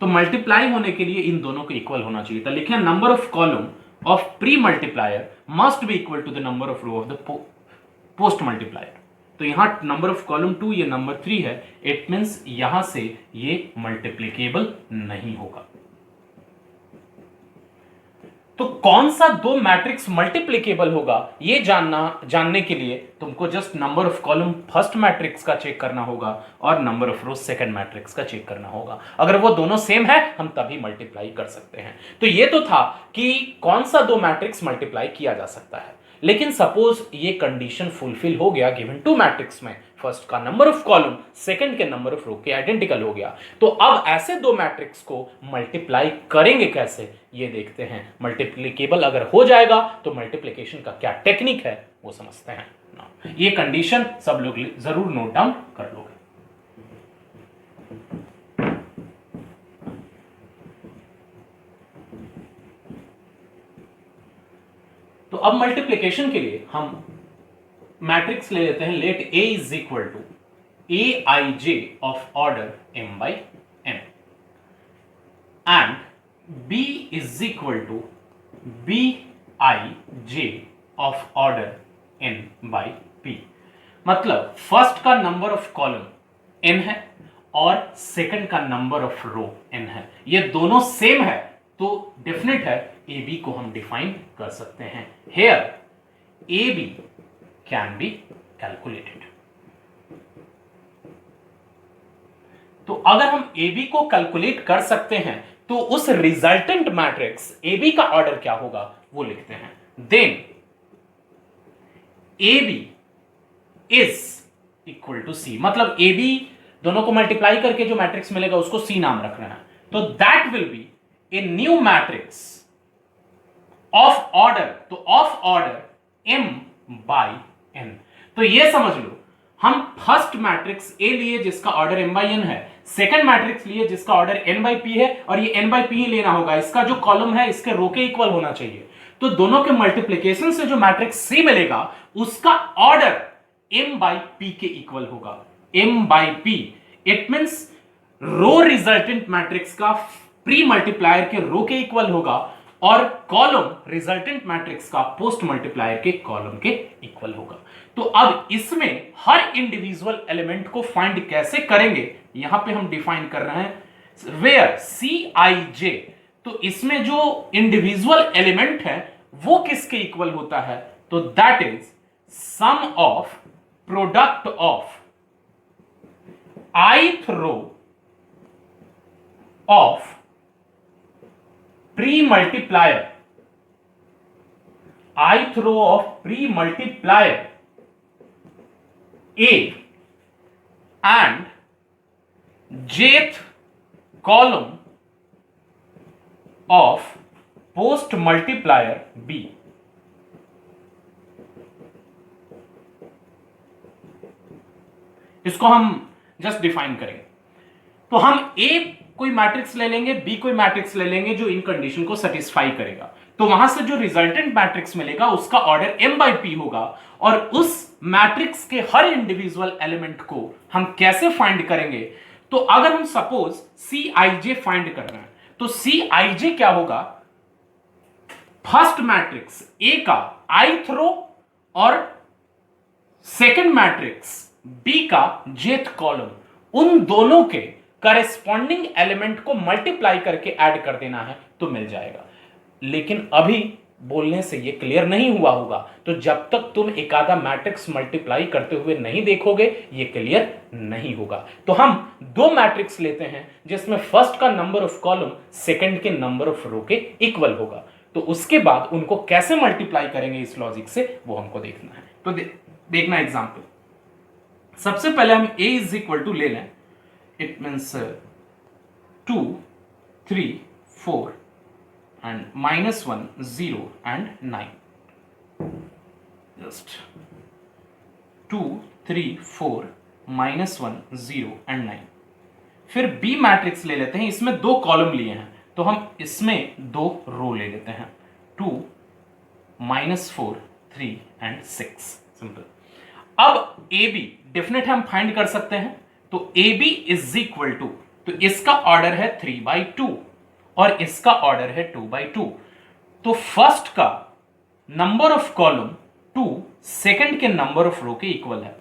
तो मल्टीप्लाई होने के लिए इन दोनों को इक्वल होना चाहिए था। लिखें number of column of pre multiplier must be equal to the number of row of the post multiplier. तो यहां नंबर ऑफ कॉलम 2 ये नंबर 3 है, इट मींस यहां से ये मल्टीप्लीकेबल नहीं होगा। तो कौन सा दो मैट्रिक्स मल्टीप्लीकेबल होगा ये जानने के लिए तुमको just number of column first matrix का चेक करना होगा और number of row second matrix का चेक करना होगा। अगर वो दोनों सेम है हम तभी मल्टीप्लाई कर सकते हैं। तो ये तो था कि कौन सा दो मैट्रिक्स मल्टीप्लाई किया जा सकता है। लेकिन सपोज ये कंडीशन फुलफिल हो गया गिवन टू मैट्रिक्स में, फर्स्ट का नंबर ऑफ कॉलम सेकंड के नंबर ऑफ रो के आइडेंटिकल हो गया, तो अब ऐसे दो मैट्रिक्स को मल्टीप्लाई करेंगे कैसे ये देखते हैं। मल्टीप्लीकेबल अगर हो जाएगा तो मल्टीप्लिकेशन का क्या टेक्निक है वो समझते हैं। ये कंडीशन सब लोग जरूर नोट डाउन कर लोगे। तो अब मल्टीप्लिकेशन के लिए हम मैट्रिक्स ले लेते हैं। Let A is equal to Aij of order m by n and B is equal to Bij of order n by p। मतलब फर्स्ट का नंबर ऑफ कॉलम n है और सेकंड का नंबर ऑफ रो n है, ये दोनों same है तो डेफिनेट है AB को हम डिफाइन कर सकते हैं। Here AB can be calculated। तो अगर हम AB को कैलकुलेट कर सकते हैं तो उस रिजल्टेंट मैट्रिक्स AB का ऑर्डर क्या होगा वो लिखते हैं। Then AB is equal to C, मतलब AB दोनों को मल्टीप्लाई करके जो मैट्रिक्स मिलेगा उसको C नाम रखना है। तो that will be a new matrix of order, तो of order m by n। तो ये समझ लो हम फर्स्ट मैट्रिक्स A लिए जिसका ऑर्डर m बाई n है, सेकंड मैट्रिक्स लिए जिसका ऑर्डर n बाई p है, और ये n बाई p ही लेना होगा, इसका जो कॉलम है इसके रो के इक्वल होना चाहिए। तो दोनों के मल्टीप्लिकेशन से जो मैट्रिक्स C मिलेगा उसका ऑर्डर m बाई p के इक्वल होगा। m by p it means row resultant matrix का प्री मल्टीप्लायर के रो के इक्वल होगा और कॉलम रिजल्टेंट मैट्रिक्स का पोस्ट मल्टीप्लायर के कॉलम के इक्वल होगा। तो अब इसमें हर इंडिविजुअल एलिमेंट को फाइंड कैसे करेंगे यहां पे हम डिफाइन कर रहे हैं वेयर Cij। तो इसमें जो इंडिविजुअल एलिमेंट है वो किसके इक्वल होता है, तो that is sum of product of ith row of pre-multiplier, ith row of pre-multiplier A and jth column of post multiplier B। इसको हम जस्ट डिफाइन करेंगे। तो हम A कोई मैट्रिक्स ले लेंगे, B कोई मैट्रिक्स ले लेंगे जो इन कंडीशन को सेटिस्फाई करेगा। तो वहां से जो रिजल्टेंट मैट्रिक्स मिलेगा उसका ऑर्डर m बाई p होगा और उस मैट्रिक्स के हर इंडिविजुअल एलिमेंट को हम कैसे फाइंड करेंगे। तो अगर हम सपोज Cij फाइंड कर रहे हैं तो Cij क्या होगा, फर्स्ट मैट्रिक्स A का ith रो और सेकंड मैट्रिक्स B का jth कॉलम, उन दोनों के करेस्पॉन्डिंग एलिमेंट को मल्टीप्लाई करके ऐड कर देना है तो मिल जाएगा। लेकिन अभी बोलने से ये क्लियर नहीं हुआ होगा, तो जब तक तुम एक आधा मैट्रिक्स मल्टीप्लाई करते हुए नहीं देखोगे ये क्लियर नहीं होगा। तो हम दो मैट्रिक्स लेते हैं जिसमें फर्स्ट का नंबर ऑफ कॉलम सेकंड के नंबर ऑफ रो के इक्वल होगा, तो उसके बाद उनको कैसे मल्टीप्लाई करेंगे इस लॉजिक से वो हमको देखना है। तो देखना एग्जाम्पल। सबसे पहले हम a इज इक्वल टू ले लें, it means 2 3 4 and -1 0 and 9, just 2 3 4 -1 0 and 9। फिर B मैट्रिक्स ले लेते हैं, इसमें दो कॉलम लिए हैं तो हम इसमें दो रो ले लेते हैं, 2 -4 3 and 6। सिंपल। अब AB डेफिनेट हम फाइंड कर सकते हैं, तो AB इज इक्वल टू, तो इसका ऑर्डर है 3/2 और इसका ऑर्डर है 2/2। तो फर्स्ट का number of column to second के नंबर ऑफ रो के इक्वल है।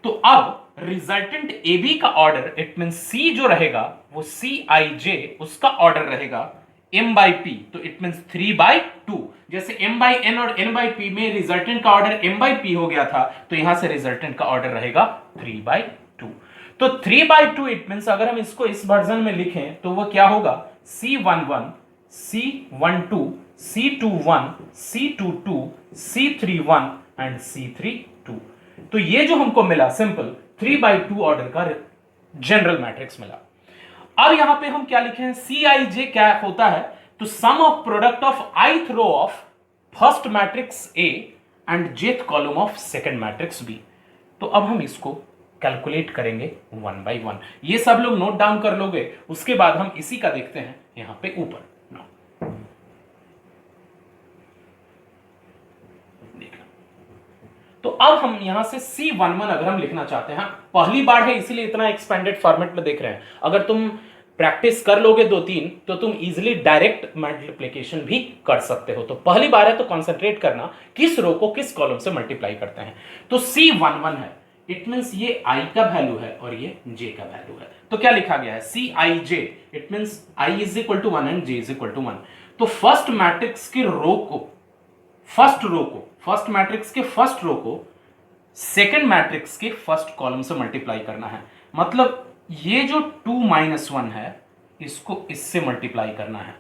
तो अब रिजल्टेंट ए बी का ऑर्डर, इट मीन सी जो रहेगा वो सी आई जे, उसका ऑर्डर रहेगा m बाई पी, तो इट मीन 3/2। जैसे m बाई n और n बाई p में रिजल्टेंट का ऑर्डर m बाई p हो गया था, तो यहां से रिजल्टेंट का ऑर्डर रहेगा 3/2। तो 3/2 इट मीन अगर हम इसको इस वर्जन में लिखें तो वो क्या होगा, C11, C12, C21, C22, C31 and C32। तो ये जो हमको मिला सिंपल 3/2 ऑर्डर का जनरल मैट्रिक्स मिला। अब यहां पे हम क्या लिखे हैं, सी आई जे क्या होता है, तो sum of product of ith row of first matrix A and jth column of second matrix B. तो अब हम इसको कैलकुलेट करेंगे 1 बाई 1। ये सब लोग नोट डाउन कर लोगे, उसके बाद हम इसी का देखते हैं यहां पे ऊपर। तो अब हम यहां से C11 अगर हम लिखना चाहते हैं, पहली बार है इसीलिए इतना एक्सपेंडेड फॉर्मेट में देख रहे हैं। अगर तुम प्रैक्टिस कर लोगे 2-3 तो तुम इजीली डायरेक्ट मल्टीप्लिकेशन भी कर सकते हो। तो पहली बार है तो कंसंट्रेट करना किस रो को किस कॉलम से मल्टीप्लाई करते हैं। तो C11 है, इट मींस ये I का वैल्यू है और ये J का वैल्यू है। तो क्या लिखा गया है, Cij, it means I is equal to 1 and J is equal to 1। तो फर्स्ट मैट्रिक्स के रो को, फर्स्ट मैट्रिक्स के फर्स्ट रो को सेकंड मैट्रिक्स के फर्स्ट कॉलम से मल्टीप्लाई करना है। मतलब ये जो 2 - 1 है इसको इससे मल्टीप्लाई करना है,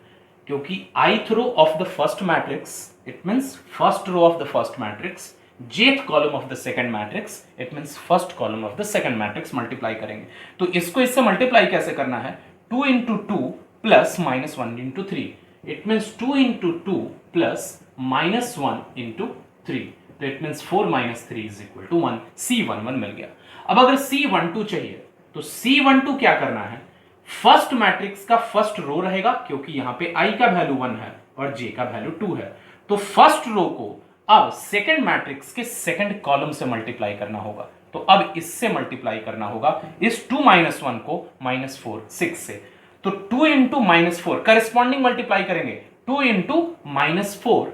क्योंकि ith row of the first matrix, it means first row of the first matrix, jth column of the second matrix, it means first column of the second matrix multiply करेंगे। तो इसको इससे मल्टीप्लाई कैसे करना है, 2 × 2 प्लस -1 × 3, इट मींस 2 × 2 प्लस -1 × 3, तो it means 4 - 3 is equal to 1। C11 मिल गया। अब अगर C12 चाहिए तो C12 क्या करना है, फर्स्ट मैट्रिक्स का फर्स्ट रो रहेगा, क्योंकि यहां पे I का वैल्यू 1 है और J का वैल्यू 2 है। तो फर्स्ट रो को अब सेकंड मैट्रिक्स के सेकंड कॉलम से मल्टीप्लाई करना होगा। तो अब इससे मल्टीप्लाई करना होगा इस 2 - 1 को -4 6 से। तो 2 × -4 करस्पॉन्डिंग मल्टीप्लाई करेंगे, 2 × -4,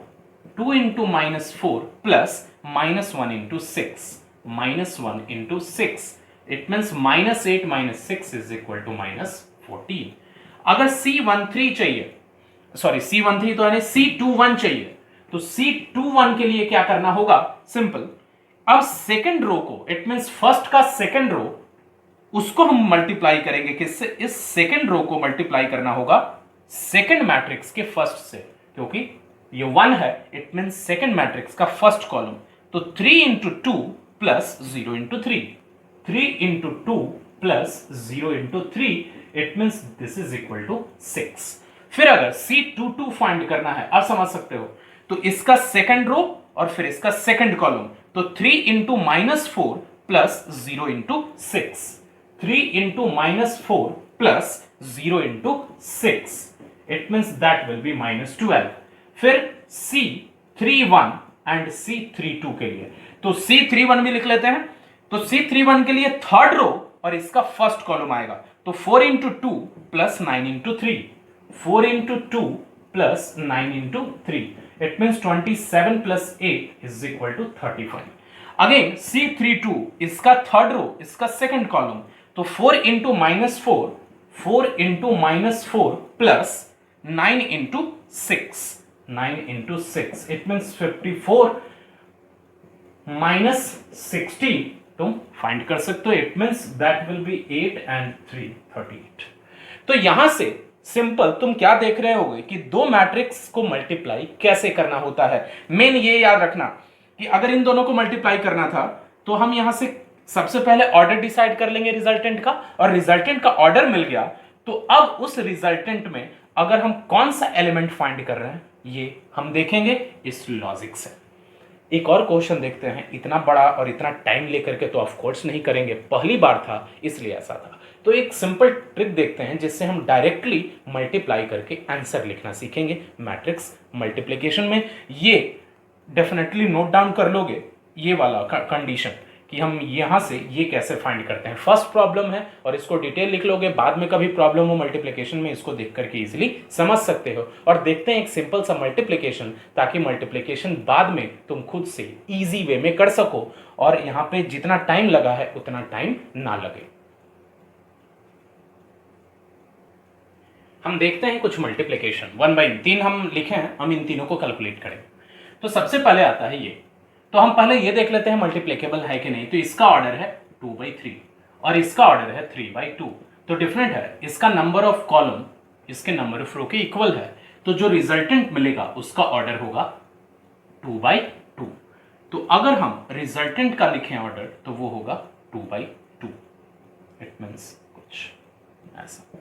2 × -4 plus -1 × 6, -1 × 6, it means -8 - 6 is equal to -14। अगर C13 चाहिए, सॉरी C13 तो यानी C21 चाहिए, तो C21 के लिए क्या करना होगा, सिंपल, अब सेकंड रो को, इट मींस फर्स्ट का सेकंड रो, उसको हम मल्टीप्लाई करेंगे किससे, इस सेकंड रो को मल्टीप्लाई करना होगा सेकंड मैट्रिक्स के फर्स्ट से, क्योंकि ये 1 है, इट मींस सेकंड मैट्रिक्स का फर्स्ट कॉलम। तो 3 × 2 plus 0 × 3, 3 × 2 plus 0 × 3, it means this is equal to 6। फिर अगर C22 फाइंड करना है, आप समझ सकते हो, तो इसका सेकंड रो और फिर इसका सेकंड कॉलम, तो 3 × -4 plus 0 × 6, 3 × -4 plus 0 × 6, it means that will B -12। फिर C31 एंड C32 के लिए, तो C31 भी लिख लेते हैं। तो C31 के लिए थर्ड रो और इसका फर्स्ट कॉलम आएगा, तो 4 × 2 plus 9 × 3, 4 × 2 plus 9 × 3, it means 27 plus 8 is equal to 35। Again C32 इसका थर्ड रो, इसका सेकंड कॉलम, तो 4 × -4, 4 × -4 प्लस 9 × 6, 9 × 6, इट मींस 54 -60 तुम फाइंड कर सकते हो, it means that will B 8 and 3 38। तो यहां से सिंपल तुम क्या देख रहे होगे कि दो मैट्रिक्स को मल्टीप्लाई कैसे करना होता है। मेन ये याद रखना कि अगर इन दोनों को मल्टीप्लाई करना था तो हम यहां से सबसे पहले ऑर्डर डिसाइड कर लेंगे रिजल्टेंट का, और रिजल्टेंट का ऑर्डर मिल गया तो अब उस रिजल्टेंट में अगर हम कौन सा एलिमेंट फाइंड कर रहे हैं ये हम देखेंगे इस लॉजिक से। एक और क्वेश्चन देखते हैं, इतना बड़ा और इतना टाइम लेकर के तो ऑफ कोर्स नहीं करेंगे, पहली बार था इसलिए ऐसा था। तो एक सिंपल ट्रिक देखते हैं जिससे हम डायरेक्टली मल्टीप्लाई करके आंसर लिखना सीखेंगे मैट्रिक्स मल्टीप्लिकेशन में। ये डेफिनेटली नोट डाउन कर लोगे ये वाला कंडीशन कि हम यहाँ से ये कैसे फाइंड करते हैं। फर्स्ट प्रॉब्लम है और इसको डिटेल लिख लोगे, बाद में कभी प्रॉब्लम हो मल्टीप्लिकेशन में इसको देख करके इजीली समझ सकते हो। और देखते हैं एक सिंपल सा मल्टीप्लिकेशन, ताकि मल्टीप्लिकेशन बाद में तुम खुद से इजी वे में कर सको और यहाँ पे जितना टाइम लगा है उतना टाइम ना लगे। हम देखते हैं कुछ मल्टीप्लिकेशन 1/3 हम लिखे हैं, हम इन तीनों को कैलकुलेट करेंगे। तो सबसे पहले आता है ये, तो हम पहले ये देख लेते हैं मल्टीप्लिकेबल है कि नहीं। तो इसका ऑर्डर है 2/3 और इसका ऑर्डर है 3/2, तो डिफरेंट है। इसका नंबर ऑफ कॉलम इसके नंबर ऑफ रो के इक्वल है, तो जो रिजल्टेंट मिलेगा उसका ऑर्डर होगा 2/2। तो अगर हम रिजल्टेंट का लिखें ऑर्डर तो वो होगा 2/2। इट मीन्स कुछ ऐसा।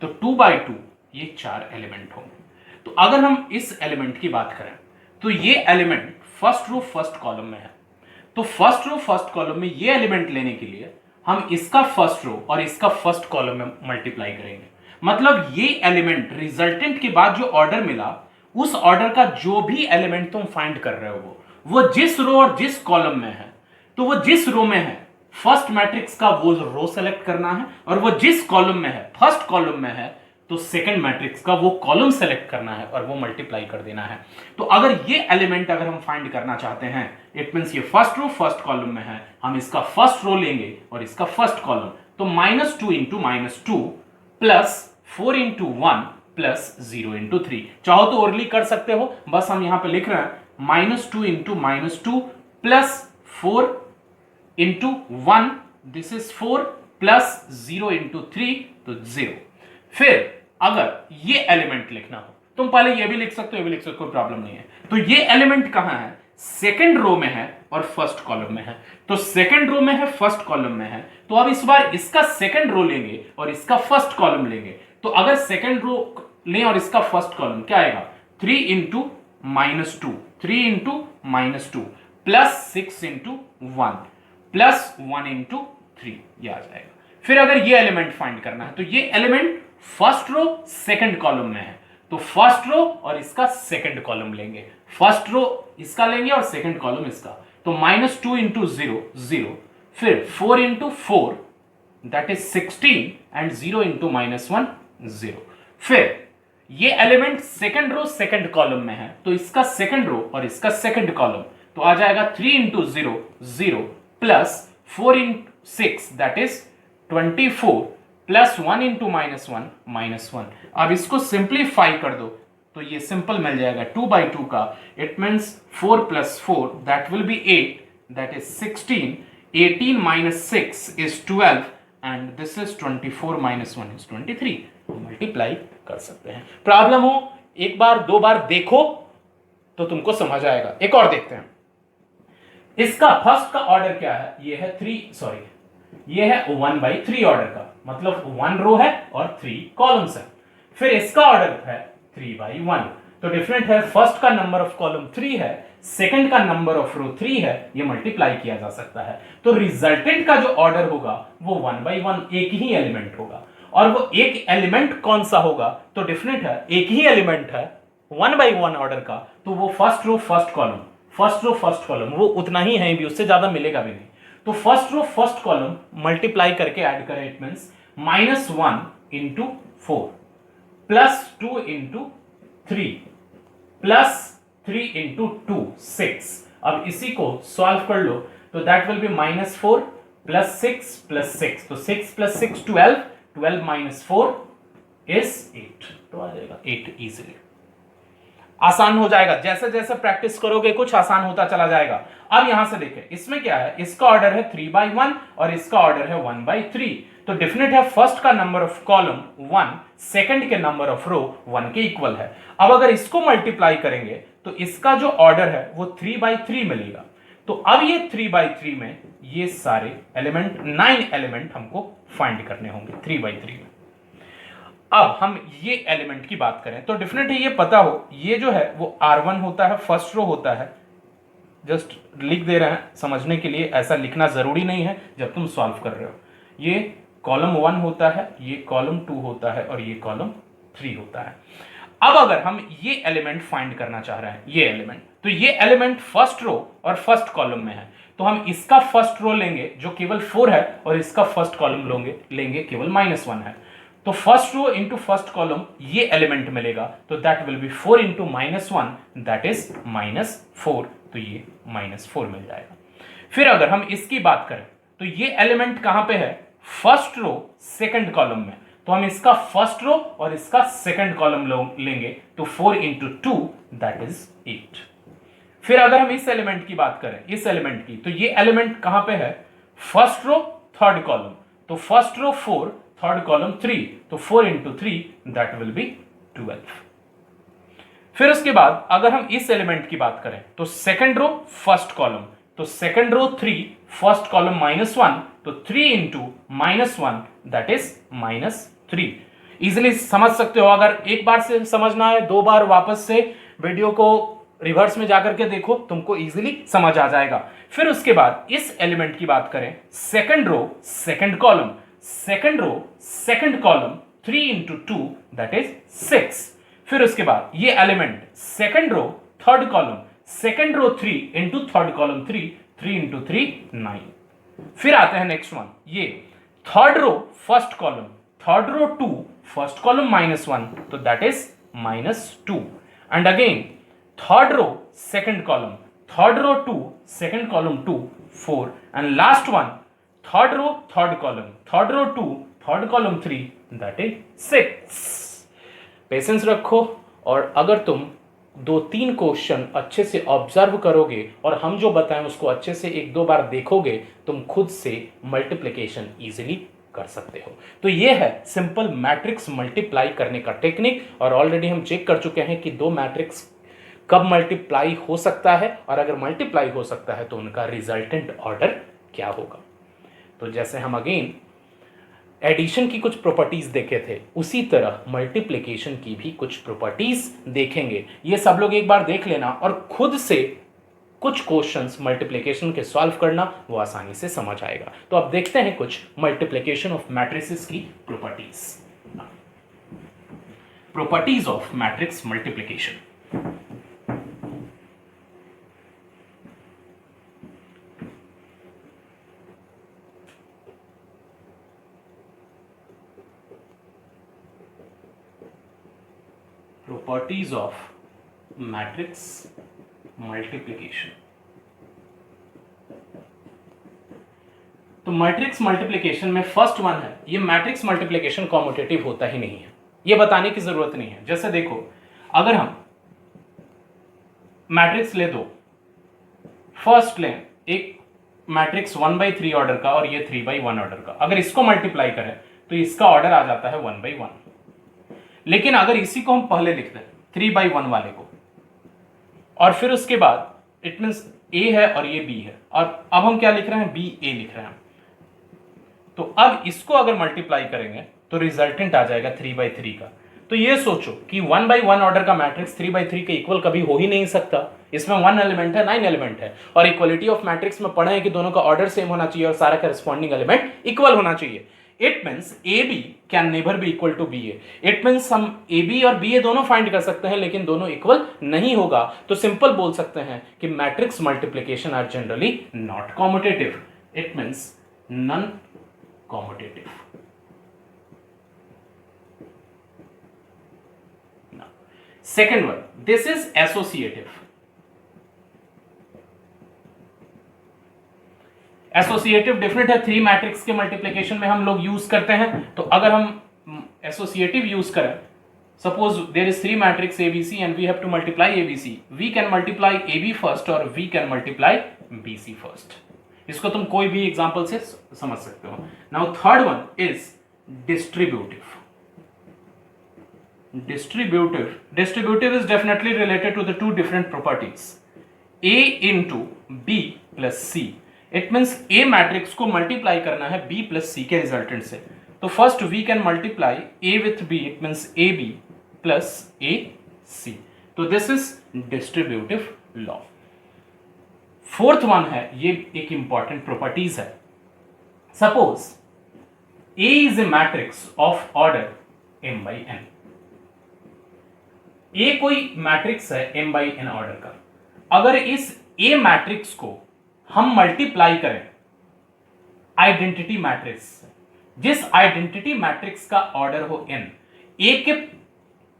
तो 2/2 ये 4 एलिमेंट होंगे। तो अगर हम इस एलिमेंट की बात करें तो ये element first row first column में है। तो फर्स्ट रो फर्स्ट कॉलम में ये एलिमेंट लेने के लिए हम इसका फर्स्ट रो और इसका फर्स्ट कॉलम में मल्टीप्लाई करेंगे। मतलब ये एलिमेंट रिजल्टेंट के बाद जो ऑर्डर मिला, उस ऑर्डर का जो भी एलिमेंट तुम फाइंड कर रहे हो वो जिस रो और जिस कॉलम में है, तो वो जिस रो में है फर्स्ट मैट्रिक्स का वो रो सेलेक्ट करना है, और वो जिस कॉलम में है फर्स्ट कॉलम में है तो सेकंड मैट्रिक्स का वो कॉलम सेलेक्ट करना है और वो मल्टीप्लाई कर देना है। तो अगर ये एलिमेंट अगर हम फाइंड करना चाहते हैं, इट मींस ये फर्स्ट रो फर्स्ट कॉलम में है, हम इसका फर्स्ट रो लेंगे और इसका फर्स्ट कॉलम। तो -2 into -2 plus 4 into 1 plus 0 into 3। चाहो तो ओरली कर सकते हो, बस हम यहां पे लिख रहे हैं -2 into -2 plus 4 into 1, this is 4 plus 0 into 3, तो 0। फिर अगर ये एलिमेंट लिखना हो, तुम पहले ये भी लिख सकते हो, ये भी लिख सकते हो, कोई प्रॉब्लम नहीं है। तो ये एलिमेंट कहां है? सेकंड रो में है और फर्स्ट कॉलम में है। तो सेकंड रो में है, फर्स्ट कॉलम में है, तो अब इस बार इसका सेकंड रो लेंगे और इसका फर्स्ट कॉलम लेंगे। तो अगर सेकंड रो लें और इसका फर्स्ट कॉलम, क्या आएगा? 3 into -2, 3 into -2 plus 6 into 1 plus 1 into 3, ये आ जाएगा। फिर अगर ये एलिमेंट फाइंड करना है, तो ये element first row second column में है, तो फर्स्ट रो और इसका सेकंड कॉलम लेंगे। फर्स्ट रो इसका लेंगे और सेकंड कॉलम इसका। तो -2 इंटू 0 0, फिर 4 into 4 that is 16 and 0 into -1 0। फिर ये element second row second column में है, तो इसका सेकंड रो और इसका सेकंड कॉलम, तो आ जाएगा 3 into 0 0 plus 4 into 6 that is 24 plus 1 into -1 -1। अब इसको सिंप्लीफाई कर दो तो ये सिंपल मिल जाएगा 2/2 का। It means 4 plus 4 that will B 8, that is 16, 18 minus 6 is 12 and this is 24 minus 1 is 23। Multiply कर सकते हैं। प्रॉब्लम हो एक बार दो बार देखो तो तुमको समझ आएगा। एक और देखते हैं। इसका फर्स्ट का ऑर्डर क्या है? ये है 1/3 ऑर्डर का, मतलब 1 रो है और 3 कॉलम्स है। फिर इसका ऑर्डर है 3/1, तो डिफरेंट है। फर्स्ट का नंबर ऑफ कॉलम 3 है, सेकंड का नंबर ऑफ रो 3 है, ये मल्टीप्लाई किया जा सकता है। तो रिजल्टेंट का जो ऑर्डर होगा वो 1/1, एक ही एलिमेंट होगा। और वो एक एलिमेंट कौन सा होगा? तो डिफरेंट है, एक ही एलिमेंट है 1/1 ऑर्डर का, तो वो फर्स्ट रो फर्स्ट कॉलम वो उतना ही है भी, उससे ज्यादा मिलेगा भी नहीं। तो first row first column multiply करके ऐड करें, it means -1 into 4 plus 2 into 3 plus 3 into 2 6। अब इसी को सॉल्व कर लो तो that will be -4 plus 6 plus 6, तो 6 प्लस 6 12, 12 माइनस 4 इज 8, तो आ जाएगा 8 इजीली। आसान हो जाएगा, जैसे जैसे प्रैक्टिस करोगे कुछ आसान होता चला जाएगा। अब यहां से देखें, इसमें क्या है? इसका ऑर्डर है 3/1 और इसका ऑर्डर है 1/3, तो डिफिनेट है फर्स्ट का नंबर ऑफ कॉलम 1, सेकंड के नंबर ऑफ रो 1 के इक्वल है। अब अगर इसको मल्टीप्लाई करेंगे तो इसका जो ऑर्डर है वो 3/3 मिलेगा। तो अब ये 3/3 में ये सारे एलिमेंट 9 एलिमेंट हमको फाइंड करने होंगे 3/3 में। अब हम ये एलिमेंट की बात करें तो डेफिनेटली ये पता हो, ये जो है वो R1 होता है, फर्स्ट रो होता है। जस्ट लिख दे रहे हैं समझने के लिए, ऐसा लिखना जरूरी नहीं है जब तुम सॉल्व कर रहे हो। ये कॉलम 1 होता है, ये कॉलम 2 होता है और ये कॉलम 3 होता है। अब अगर हम ये एलिमेंट फाइंड करना चाह रहे हैं, ये एलिमेंट, तो ये एलिमेंट फर्स्ट रो और फर्स्ट कॉलम में है, तो हम इसका फर्स्ट रो लेंगे जो केवल 4 है और इसका फर्स्ट कॉलम लेंगे केवल -1 है। तो first row into first column ये एलिमेंट मिलेगा, तो that will be 4 into -1 that is -4, तो ये -4 मिल जाएगा। फिर अगर हम इसकी बात करें तो ये एलिमेंट कहां पे है, फर्स्ट रो सेकंड कॉलम में, तो हम इसका फर्स्ट रो और इसका सेकंड कॉलम लेंगे, तो 4 इंटू 2 दैट इज 8। फिर अगर हम इस एलिमेंट की बात करें, इस एलिमेंट की, तो ये एलिमेंट कहां पे है, फर्स्ट रो थर्ड कॉलम, तो फर्स्ट रो 4 थर्ड कॉलम 3, तो 4 इंटू 3 दैट विल बी 12। फिर उसके बाद अगर हम इस एलिमेंट की बात करें तो सेकंड रो फर्स्ट कॉलम, तो सेकंड रो 3 फर्स्ट कॉलम -1, तो 3 इंटू -1 दैट इज -3। इजिली समझ सकते हो, अगर एक बार से समझना है 2 बार वापस से वीडियो को रिवर्स में जाकर के देखो, तुमको इजीली समझ आ जाएगा। फिर उसके बाद इस एलिमेंट की बात करें, second row second column, second row second column 3 into 2 that is 6। फिर उसके बाद ये element second row third column, second row 3 into third column 3, 3 into 3 9। फिर आते हैं नेक्स्ट वन, ये third row first column, third row 2 first column -1, तो that is -2। And again third row second column, third row 2 second column 2 4, and last one third row third column, third row 2 third column 3 that is 6। Patience रखो, और अगर तुम 2-3 question अच्छे से observe करोगे और हम जो बताएं उसको अच्छे से 1-2 बार देखोगे, तुम खुद से मल्टीप्लिकेशन इजीली कर सकते हो। तो ये है सिंपल मैट्रिक्स मल्टीप्लाई करने का टेक्निक, और ऑलरेडी हम चेक कर चुके हैं कि 2 मैट्रिक्स कब मल्टीप्लाई हो सकता है, और अगर मल्टीप्लाई हो सकता है तो उनका रिजल्टेंट ऑर्डर क्या होगा। तो जैसे हम अगेन एडिशन की कुछ प्रॉपर्टीज देखे थे, उसी तरह मल्टीप्लिकेशन की भी कुछ प्रॉपर्टीज देखेंगे। ये सब लोग एक बार देख लेना और खुद से कुछ क्वेश्चंस मल्टीप्लिकेशन के सॉल्व करना, वो आसानी से समझ आएगा। तो अब देखते हैं कुछ मल्टीप्लिकेशन ऑफ मैट्रिसेस की properties. Properties of matrix multiplication. Properties of matrix multiplication. तो मैट्रिक्स मल्टीप्लिकेशन में फर्स्ट वन है, ये मैट्रिक्स मल्टीप्लिकेशन कॉम्यूटेटिव होता ही नहीं है, ये बताने की जरूरत नहीं है। जैसे देखो, अगर हम मैट्रिक्स ले दो, फर्स्ट लें एक मैट्रिक्स 1/3 ऑर्डर का और ये 3/1 ऑर्डर का, अगर इसको मल्टीप्लाई करें तो इसका ऑर्डर आ जाता है 1/1। लेकिन अगर इसी को हम पहले लिख दें 3/1 वाले को, और फिर उसके बाद इट मीन्स a है और ये b है, और अब हम क्या लिख रहे हैं, ba लिख रहे हैं। तो अब इसको अगर मल्टीप्लाई करेंगे तो रिजल्टेंट आ जाएगा 3/3 का। तो ये सोचो कि 1/1 ऑर्डर का मैट्रिक्स 3/3 के इक्वल कभी हो ही नहीं सकता। इसमें 1 एलिमेंट है, 9 एलिमेंट है, और इक्वलिटी ऑफ मैट्रिक्स में पढ़े हैं कि दोनों का ऑर्डर सेम होना चाहिए और सारा करस्पॉन्डिंग एलिमेंट इक्वल होना चाहिए। It means AB can never be equal to BA। It means हम AB और BA दोनों फाइंड कर सकते हैं, लेकिन दोनों इक्वल नहीं होगा। तो सिंपल बोल सकते हैं कि matrix multiplication are generally not commutative. It means non commutative. Second one, this is associative. Associative different है, 3 मैट्रिक्स के मल्टीप्लिकेशन में हम लोग यूज करते हैं। तो अगर हम एसोसिएटिव यूज करें, suppose there is 3 matrix ABC and we have to multiply ABC, we can multiply AB first और we can multiply BC first. इसको तुम कोई भी एग्जांपल से समझ सकते हो। Now third one is distributive. Distributive is definitely related to the 2 different properties, A into B plus C. It means A matrix को मल्टीप्लाई करना है B plus C के रिजल्टेंट से। तो first we can multiply A with B, it means AB plus AC. तो this is distributive law. Fourth one है, ये एक इंपॉर्टेंट प्रॉपर्टीज है। Suppose A is a matrix of order m by n। A कोई matrix है m by n order का। अगर इस A मैट्रिक्स को हम मल्टीप्लाई करें आइडेंटिटी मैट्रिक्स से, जिस आइडेंटिटी मैट्रिक्स का ऑर्डर हो n, ए के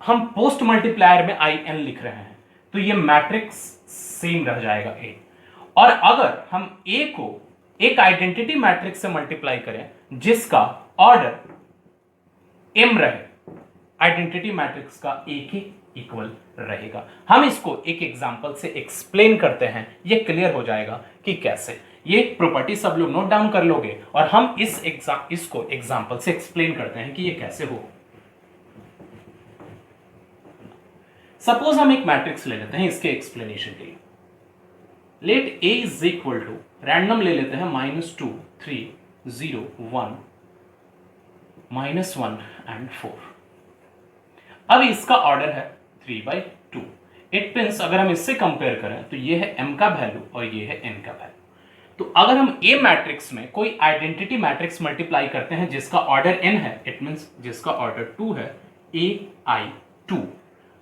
हम पोस्ट मल्टीप्लायर में आई एन लिख रहे हैं, तो ये मैट्रिक्स सेम रह जाएगा ए। और अगर हम ए को एक आइडेंटिटी मैट्रिक्स से मल्टीप्लाई करें जिसका ऑर्डर m रहे, आइडेंटिटी मैट्रिक्स का ए के इक्वल रहेगा। हम इसको एक एग्जांपल से एक्सप्लेन करते हैं, ये क्लियर हो जाएगा कि कैसे। ये प्रॉपर्टी सब लोग नोट डाउन कर लोगे और हम इसको एग्जांपल से एक्सप्लेन करते हैं कि ये कैसे हो। सपोज हम एक मैट्रिक्स ले लेते हैं इसके एक्सप्लेनेशन के लिए। Let A is equal to, random ले लेते हैं, -2 3 0 1 -1 एंड 4। अब इसका ऑर्डर है 3/2। इट मींस अगर हम इससे कंपेयर करें तो ये है m का वैल्यू और ये है n का वैल्यू। तो अगर हम ए मैट्रिक्स में कोई आइडेंटिटी मैट्रिक्स मल्टीप्लाई करते हैं जिसका ऑर्डर n है, इट मींस जिसका ऑर्डर 2 है, ai2।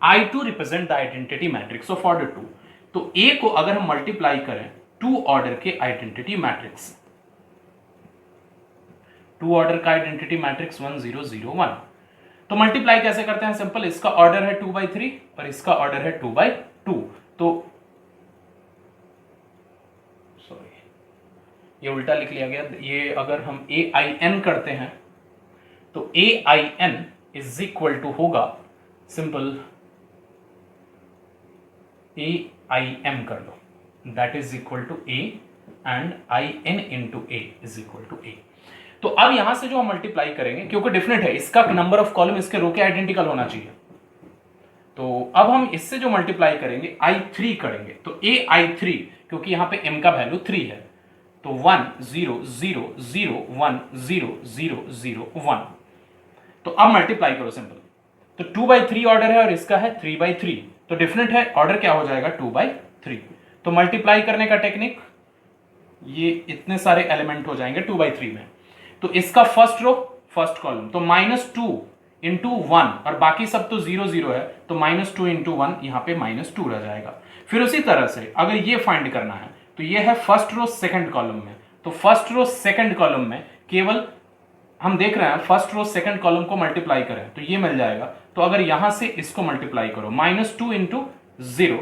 I2 represent the identity matrix of order 2। तो a को अगर हम मल्टीप्लाई करें 2 ऑर्डर के आइडेंटिटी मैट्रिक्स, 2 ऑर्डर का आइडेंटिटी मैट्रिक्स 1 0 0 1, तो मल्टीप्लाई कैसे करते हैं? सिंपल, इसका ऑर्डर है 2/3 और इसका ऑर्डर है 2/2। तो सॉरी, ये उल्टा लिख लिया गया। ये अगर हम AIN करते हैं तो AIN इज इक्वल टू होगा, सिंपल AIM कर लो, that is equal to A and IN into A is equal to A। तो अब यहां से जो हम मल्टीप्लाई करेंगे, क्योंकि डिफरेंट है, इसका नंबर ऑफ कॉलम इसके रो के आइडेंटिकल होना चाहिए, तो अब हम इससे जो मल्टीप्लाई करेंगे I3 करेंगे, तो AI3, क्योंकि यहां पे m का वैल्यू 3 है, तो 1 0 0 0 1 0 0 0 1। तो अब मल्टीप्लाई करो सिंपल, तो 2/3 ऑर्डर है और इसका है 3/3, तो डिफरेंट है, ऑर्डर क्या हो जाएगा 2/3। तो मल्टीप्लाई करने का टेक्निक, ये इतने सारे एलिमेंट हो जाएंगे 2/3 में, तो इसका फर्स्ट रो फर्स्ट कॉलम, तो -2 इंटू 1 और बाकी सब तो 0 0 है, तो -2 इंटू 1 यहां पे -2 रह जाएगा। फिर उसी तरह से अगर ये फाइंड करना है तो ये है फर्स्ट रो सेकंड कॉलम में, तो फर्स्ट रो सेकंड कॉलम में केवल हम देख रहे हैं फर्स्ट रो सेकंड कॉलम को मल्टीप्लाई करें तो ये मिल जाएगा। तो अगर यहां से इसको मल्टीप्लाई करो, -2 इंटू 0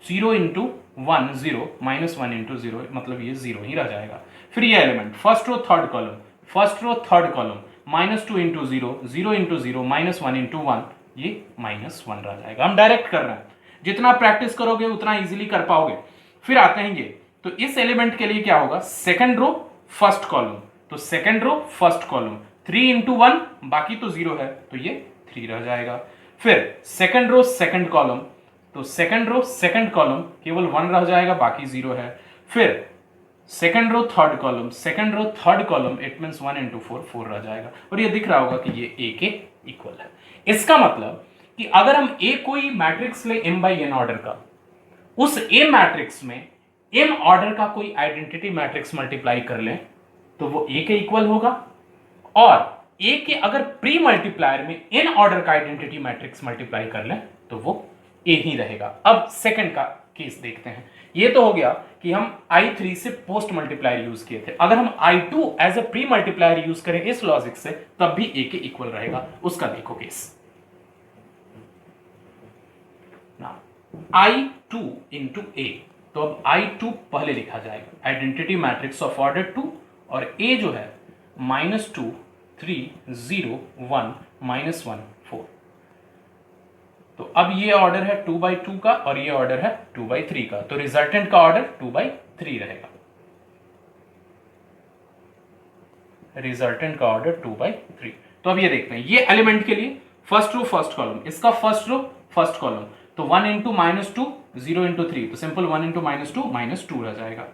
0 इंटू 1 0 -1 इंटू 0, मतलब ये 0 ही रह जाएगा। फिर ये element first row third column, first row third column, -2 into 0 0 into 0 -1 into 1, ये -1 रह जाएगा। हम डायरेक्ट कर रहे हैं, जितना प्रैक्टिस करोगे उतना इजीली कर पाओगे। फिर आते हैं ये, तो इस एलिमेंट के लिए क्या होगा, सेकंड रो फर्स्ट कॉलम, तो second row first column 3 into 1, बाकी तो 0 है तो ये 3 रह जाएगा। फिर सेकंड रो सेकंड कॉलम, तो सेकंड रो सेकंड कॉलम केवल 1 रह जाएगा, बाकी 0 है। फिर second row third column, second row third column, it means 1 into 4 4 रह जाएगा, और ये दिख रहा होगा कि ये a के इक्वल है। इसका मतलब कि अगर हम a कोई मैट्रिक्स ले m/n ऑर्डर का, उस a मैट्रिक्स में m ऑर्डर का कोई आइडेंटिटी मैट्रिक्स मल्टीप्लाई कर लें तो वो a के इक्वल होगा, और a के अगर प्री मल्टीप्लायर में n ऑर्डर का आइडेंटिटी मैट्रिक्स मल्टीप्लाई कर लें तो वो a ही रहेगा। अब सेकंड का केस देखते हैं। ये तो हो गया कि हम I3 से पोस्ट मल्टीप्लायर यूज किए थे, अगर हम I2 as a pre multiplier use करें इस लॉजिक से, तब भी a के इक्वल रहेगा। उसका देखो केस, I2 इंटू a, तो अब I2 पहले लिखा जाएगा, आइडेंटिटी मैट्रिक्स ऑफ ऑर्डर 2, और a जो है -2 3 0 1 -1 4। तो अब ये ऑर्डर है 2/2 का और ये ऑर्डर है 2/3 का, तो रिजल्टेंट का ऑर्डर 2/3 रहेगा, रिजल्टेंट का ऑर्डर 2/3। तो अब ये देखते हैं, ये एलिमेंट के लिए फर्स्ट रो फर्स्ट कॉलम, इसका फर्स्ट रो फर्स्ट कॉलम, तो 1 इंटू -2 0 इंटू 3, तो सिंपल 1 इंटू -2 -2 रह जाएगा।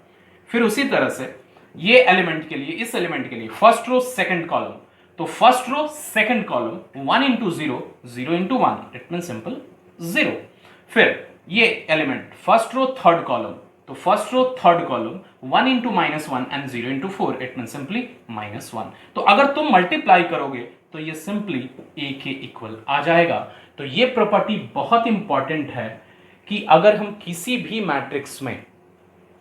फिर उसी तरह से ये एलिमेंट के लिए, इस एलिमेंट के लिए फर्स्ट रो सेकंड कॉलम, तो first row second column 1 into 0 0 into 1, it mean simple 0। फिर ये element first row third column, तो first row third column 1 into -1 and 0 into 4, it mean simply -1। तो अगर तुम मल्टीप्लाई करोगे तो ये सिंपली a के इक्वल आ जाएगा। तो ये प्रॉपर्टी बहुत इंपॉर्टेंट है कि अगर हम किसी भी मैट्रिक्स में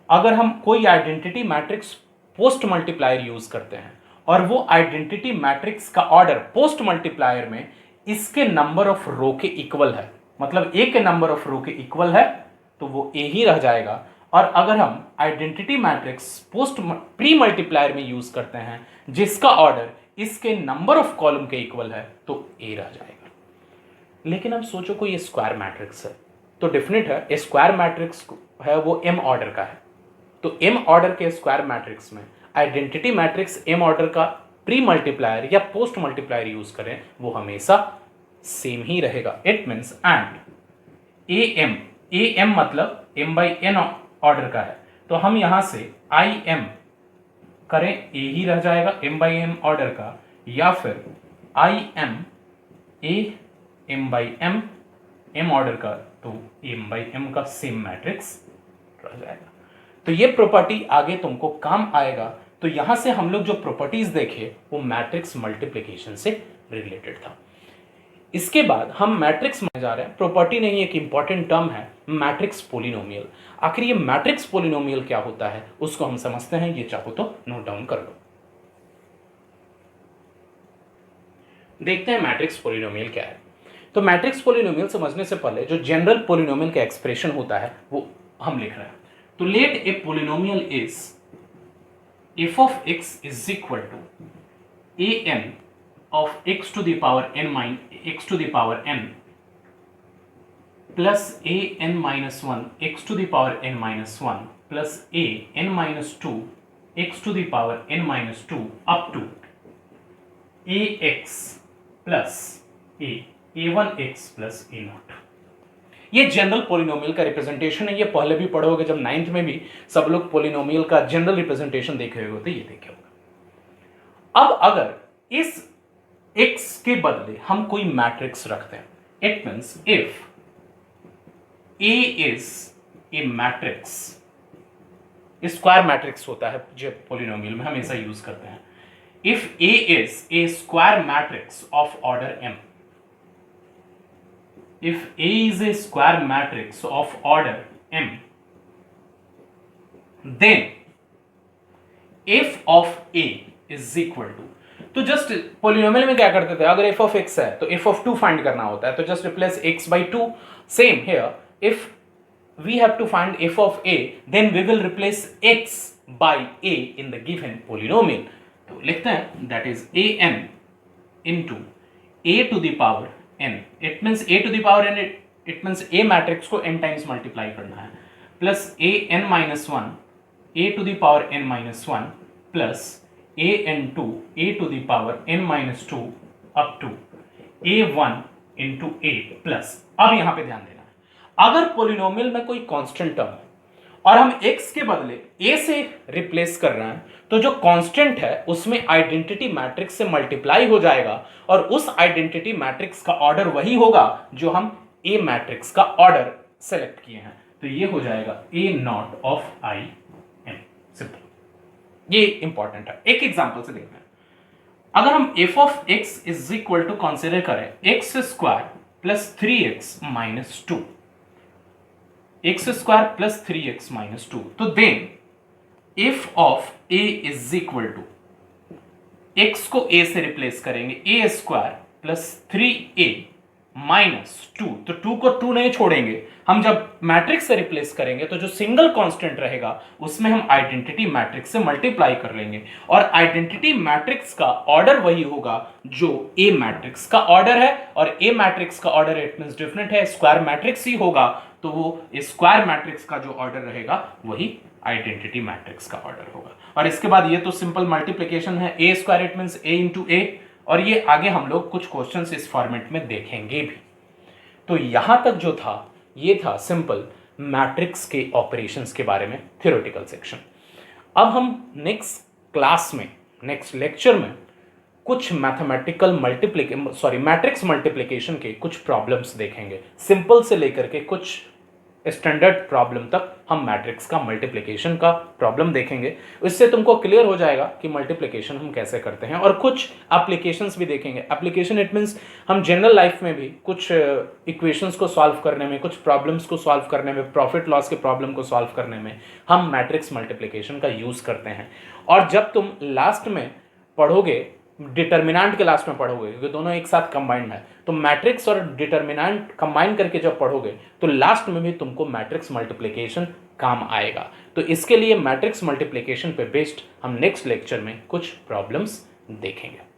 अगर हम कोई identity matrix post multiplier use करते हैं और वो आइडेंटिटी मैट्रिक्स का ऑर्डर पोस्ट मल्टीप्लायर में इसके नंबर ऑफ रो के इक्वल है, मतलब ए के नंबर ऑफ रो के इक्वल है, तो वो ए ही रह जाएगा। और अगर हम identity matrix post pre multiplier में यूज करते हैं जिसका ऑर्डर इसके नंबर ऑफ कॉलम के इक्वल है, तो ए रह जाएगा। लेकिन अब सोचो कोई स्क्वायर मैट्रिक्स है, तो डेफिनेट है स्क्वायर मैट्रिक्स है वो एम ऑर्डर का है, तो एम ऑर्डर के स्क्वायर मैट्रिक्स में आइडेंटिटी मैट्रिक्स एम ऑर्डर का प्री मल्टीप्लायर या पोस्ट मल्टीप्लायर यूज करें वो हमेशा सेम ही रहेगा। It means and A m मतलब एम बाई एन ऑर्डर का है, तो हम यहां से आई एम करें ए ही रह जाएगा एम बाई एम ऑर्डर का, या फिर I m A m by m order का, तो एम बाई एम का सेम मैट्रिक्स रह जाएगा। तो ये प्रॉपर्टी आगे तुमको काम आएगा। तो यहां से हम लोग जो प्रॉपर्टीज देखे वो मैट्रिक्स मल्टीप्लिकेशन से रिलेटेड था। इसके बाद हम मैट्रिक्स में जा रहे हैं। प्रॉपर्टी नहीं, एक इंपॉर्टेंट टर्म है मैट्रिक्स पोलिनोमियल। आखिर ये मैट्रिक्स पोलिनोमियल क्या होता है उसको हम समझते हैं, ये चाहो तो नोट डाउन कर लो। देखते हैं मैट्रिक्स पोलिनोमियल क्या है। तो मैट्रिक्स पोलिनोमियल समझने से पहले जो जनरल पोलिनोमियल का एक्सप्रेशन होता है वो हम लिख रहे हैं। तो let a polynomial is f of x is equal to a n of x to the power n x to the power n plus a n minus 1 x to the power n minus 1 plus a n minus 2 x to the power n minus 2 up to ax plus a1x plus a naught। ये general polynomial का representation है। ये पहले भी पढ़ोगे, जब 9th में भी सब लोग पोलिनोमियल का जनरल रिप्रेजेंटेशन देखे हुए होते, ये देखे होगा। अब अगर इस x के बदले हम कोई मैट्रिक्स रखते हैं, it means if A is a matrix, square matrix होता है जो पोलिनोमियल में हमेशा यूज करते हैं। If A is a square matrix of order m, if A is a square matrix of order m, then f of A is equal to, तो just polynomial में क्या करते थे, अगर f of x है तो f of 2 फाइंड करना होता है, तो just replace x by 2। Same here, if we have to find f of a, then we will replace x by a in the given polynomial. तो लिखते हैं that is an into a to the power n, it means a to the power n, it means a matrix को n times multiply करना है, plus a n minus 1 a to the power n minus 1 plus a(n2) a to the power n minus 2 up to a1 into a plus. अब यहां पे ध्यान देना है, अगर पोलिनोमियल में कोई कांस्टेंट टर्म है और हम x के बदले a से रिप्लेस कर रहे हैं, तो जो कांस्टेंट है उसमें आइडेंटिटी मैट्रिक्स से मल्टीप्लाई हो जाएगा और उस आइडेंटिटी मैट्रिक्स का ऑर्डर वही होगा जो हम a मैट्रिक्स का ऑर्डर सेलेक्ट किए हैं। तो ये हो जाएगा a naught of I M. Simple, ये इंपॉर्टेंट है। एक एग्जांपल से देखते हैं। अगर हम f of x is equal to consider करें x square plus 3x minus 2, x square plus 3x minus 2, तो then f of a is equal to, x को a से रिप्लेस करेंगे, a square plus 3a minus 2, तो 2 को 2 नहीं छोड़ेंगे, हम जब मैट्रिक्स से रिप्लेस करेंगे तो जो सिंगल कांस्टेंट रहेगा उसमें हम आइडेंटिटी मैट्रिक्स से मल्टीप्लाई कर लेंगे और आइडेंटिटी मैट्रिक्स का ऑर्डर वही होगा जो ए मैट्रिक्स का ऑर्डर है, और ए मैट्रिक्स का ऑर्डर इट मींस डिफरेंट है, स्क्वायर मैट्रिक्स ही होगा, तो वो स्क्वायर मैट्रिक्स का जो ऑर्डर रहेगा वही आइडेंटिटी मैट्रिक्स का ऑर्डर होगा। और इसके बाद ये तो सिंपल मल्टीप्लिकेशन है, A square it means A into A, और ये आगे हम लोग कुछ क्वेश्चंस इस फॉर्मेट में देखेंगे भी। तो यहां तक जो था ये था सिंपल मैट्रिक्स के ऑपरेशंस के बारे में थ्योरेटिकल सेक्शन। अब हम नेक्स्ट क्लास में, नेक्स्ट लेक्चर में कुछ मैथमेटिकल मैट्रिक्स मल्टीप्लिकेशन के कुछ प्रॉब्लम्स देखेंगे, सिंपल से लेकर के कुछ स्टैंडर्ड प्रॉब्लम तक हम मैट्रिक्स का मल्टीप्लिकेशन का प्रॉब्लम देखेंगे। इससे तुमको क्लियर हो जाएगा कि मल्टीप्लिकेशन हम कैसे करते हैं, और कुछ एप्लीकेशंस भी देखेंगे। एप्लीकेशन इट मीन्स हम जनरल लाइफ में भी कुछ इक्वेशंस को सॉल्व करने में, कुछ प्रॉब्लम्स को सॉल्व करने में, प्रॉफिट लॉस के प्रॉब्लम को सॉल्व करने में हम मैट्रिक्स मल्टीप्लिकेशन का यूज़ करते हैं। और जब तुम लास्ट में पढ़ोगे, डिटर्मिनेंट के लास्ट में पढ़ोगे, क्योंकि दोनों एक साथ कंबाइंड है, तो मैट्रिक्स और डिटर्मिनेंट कंबाइन करके जब पढ़ोगे तो लास्ट में भी तुमको मैट्रिक्स मल्टीप्लिकेशन काम आएगा। तो इसके लिए मैट्रिक्स मल्टीप्लिकेशन पे बेस्ड हम नेक्स्ट लेक्चर में कुछ प्रॉब्लम्स देखेंगे।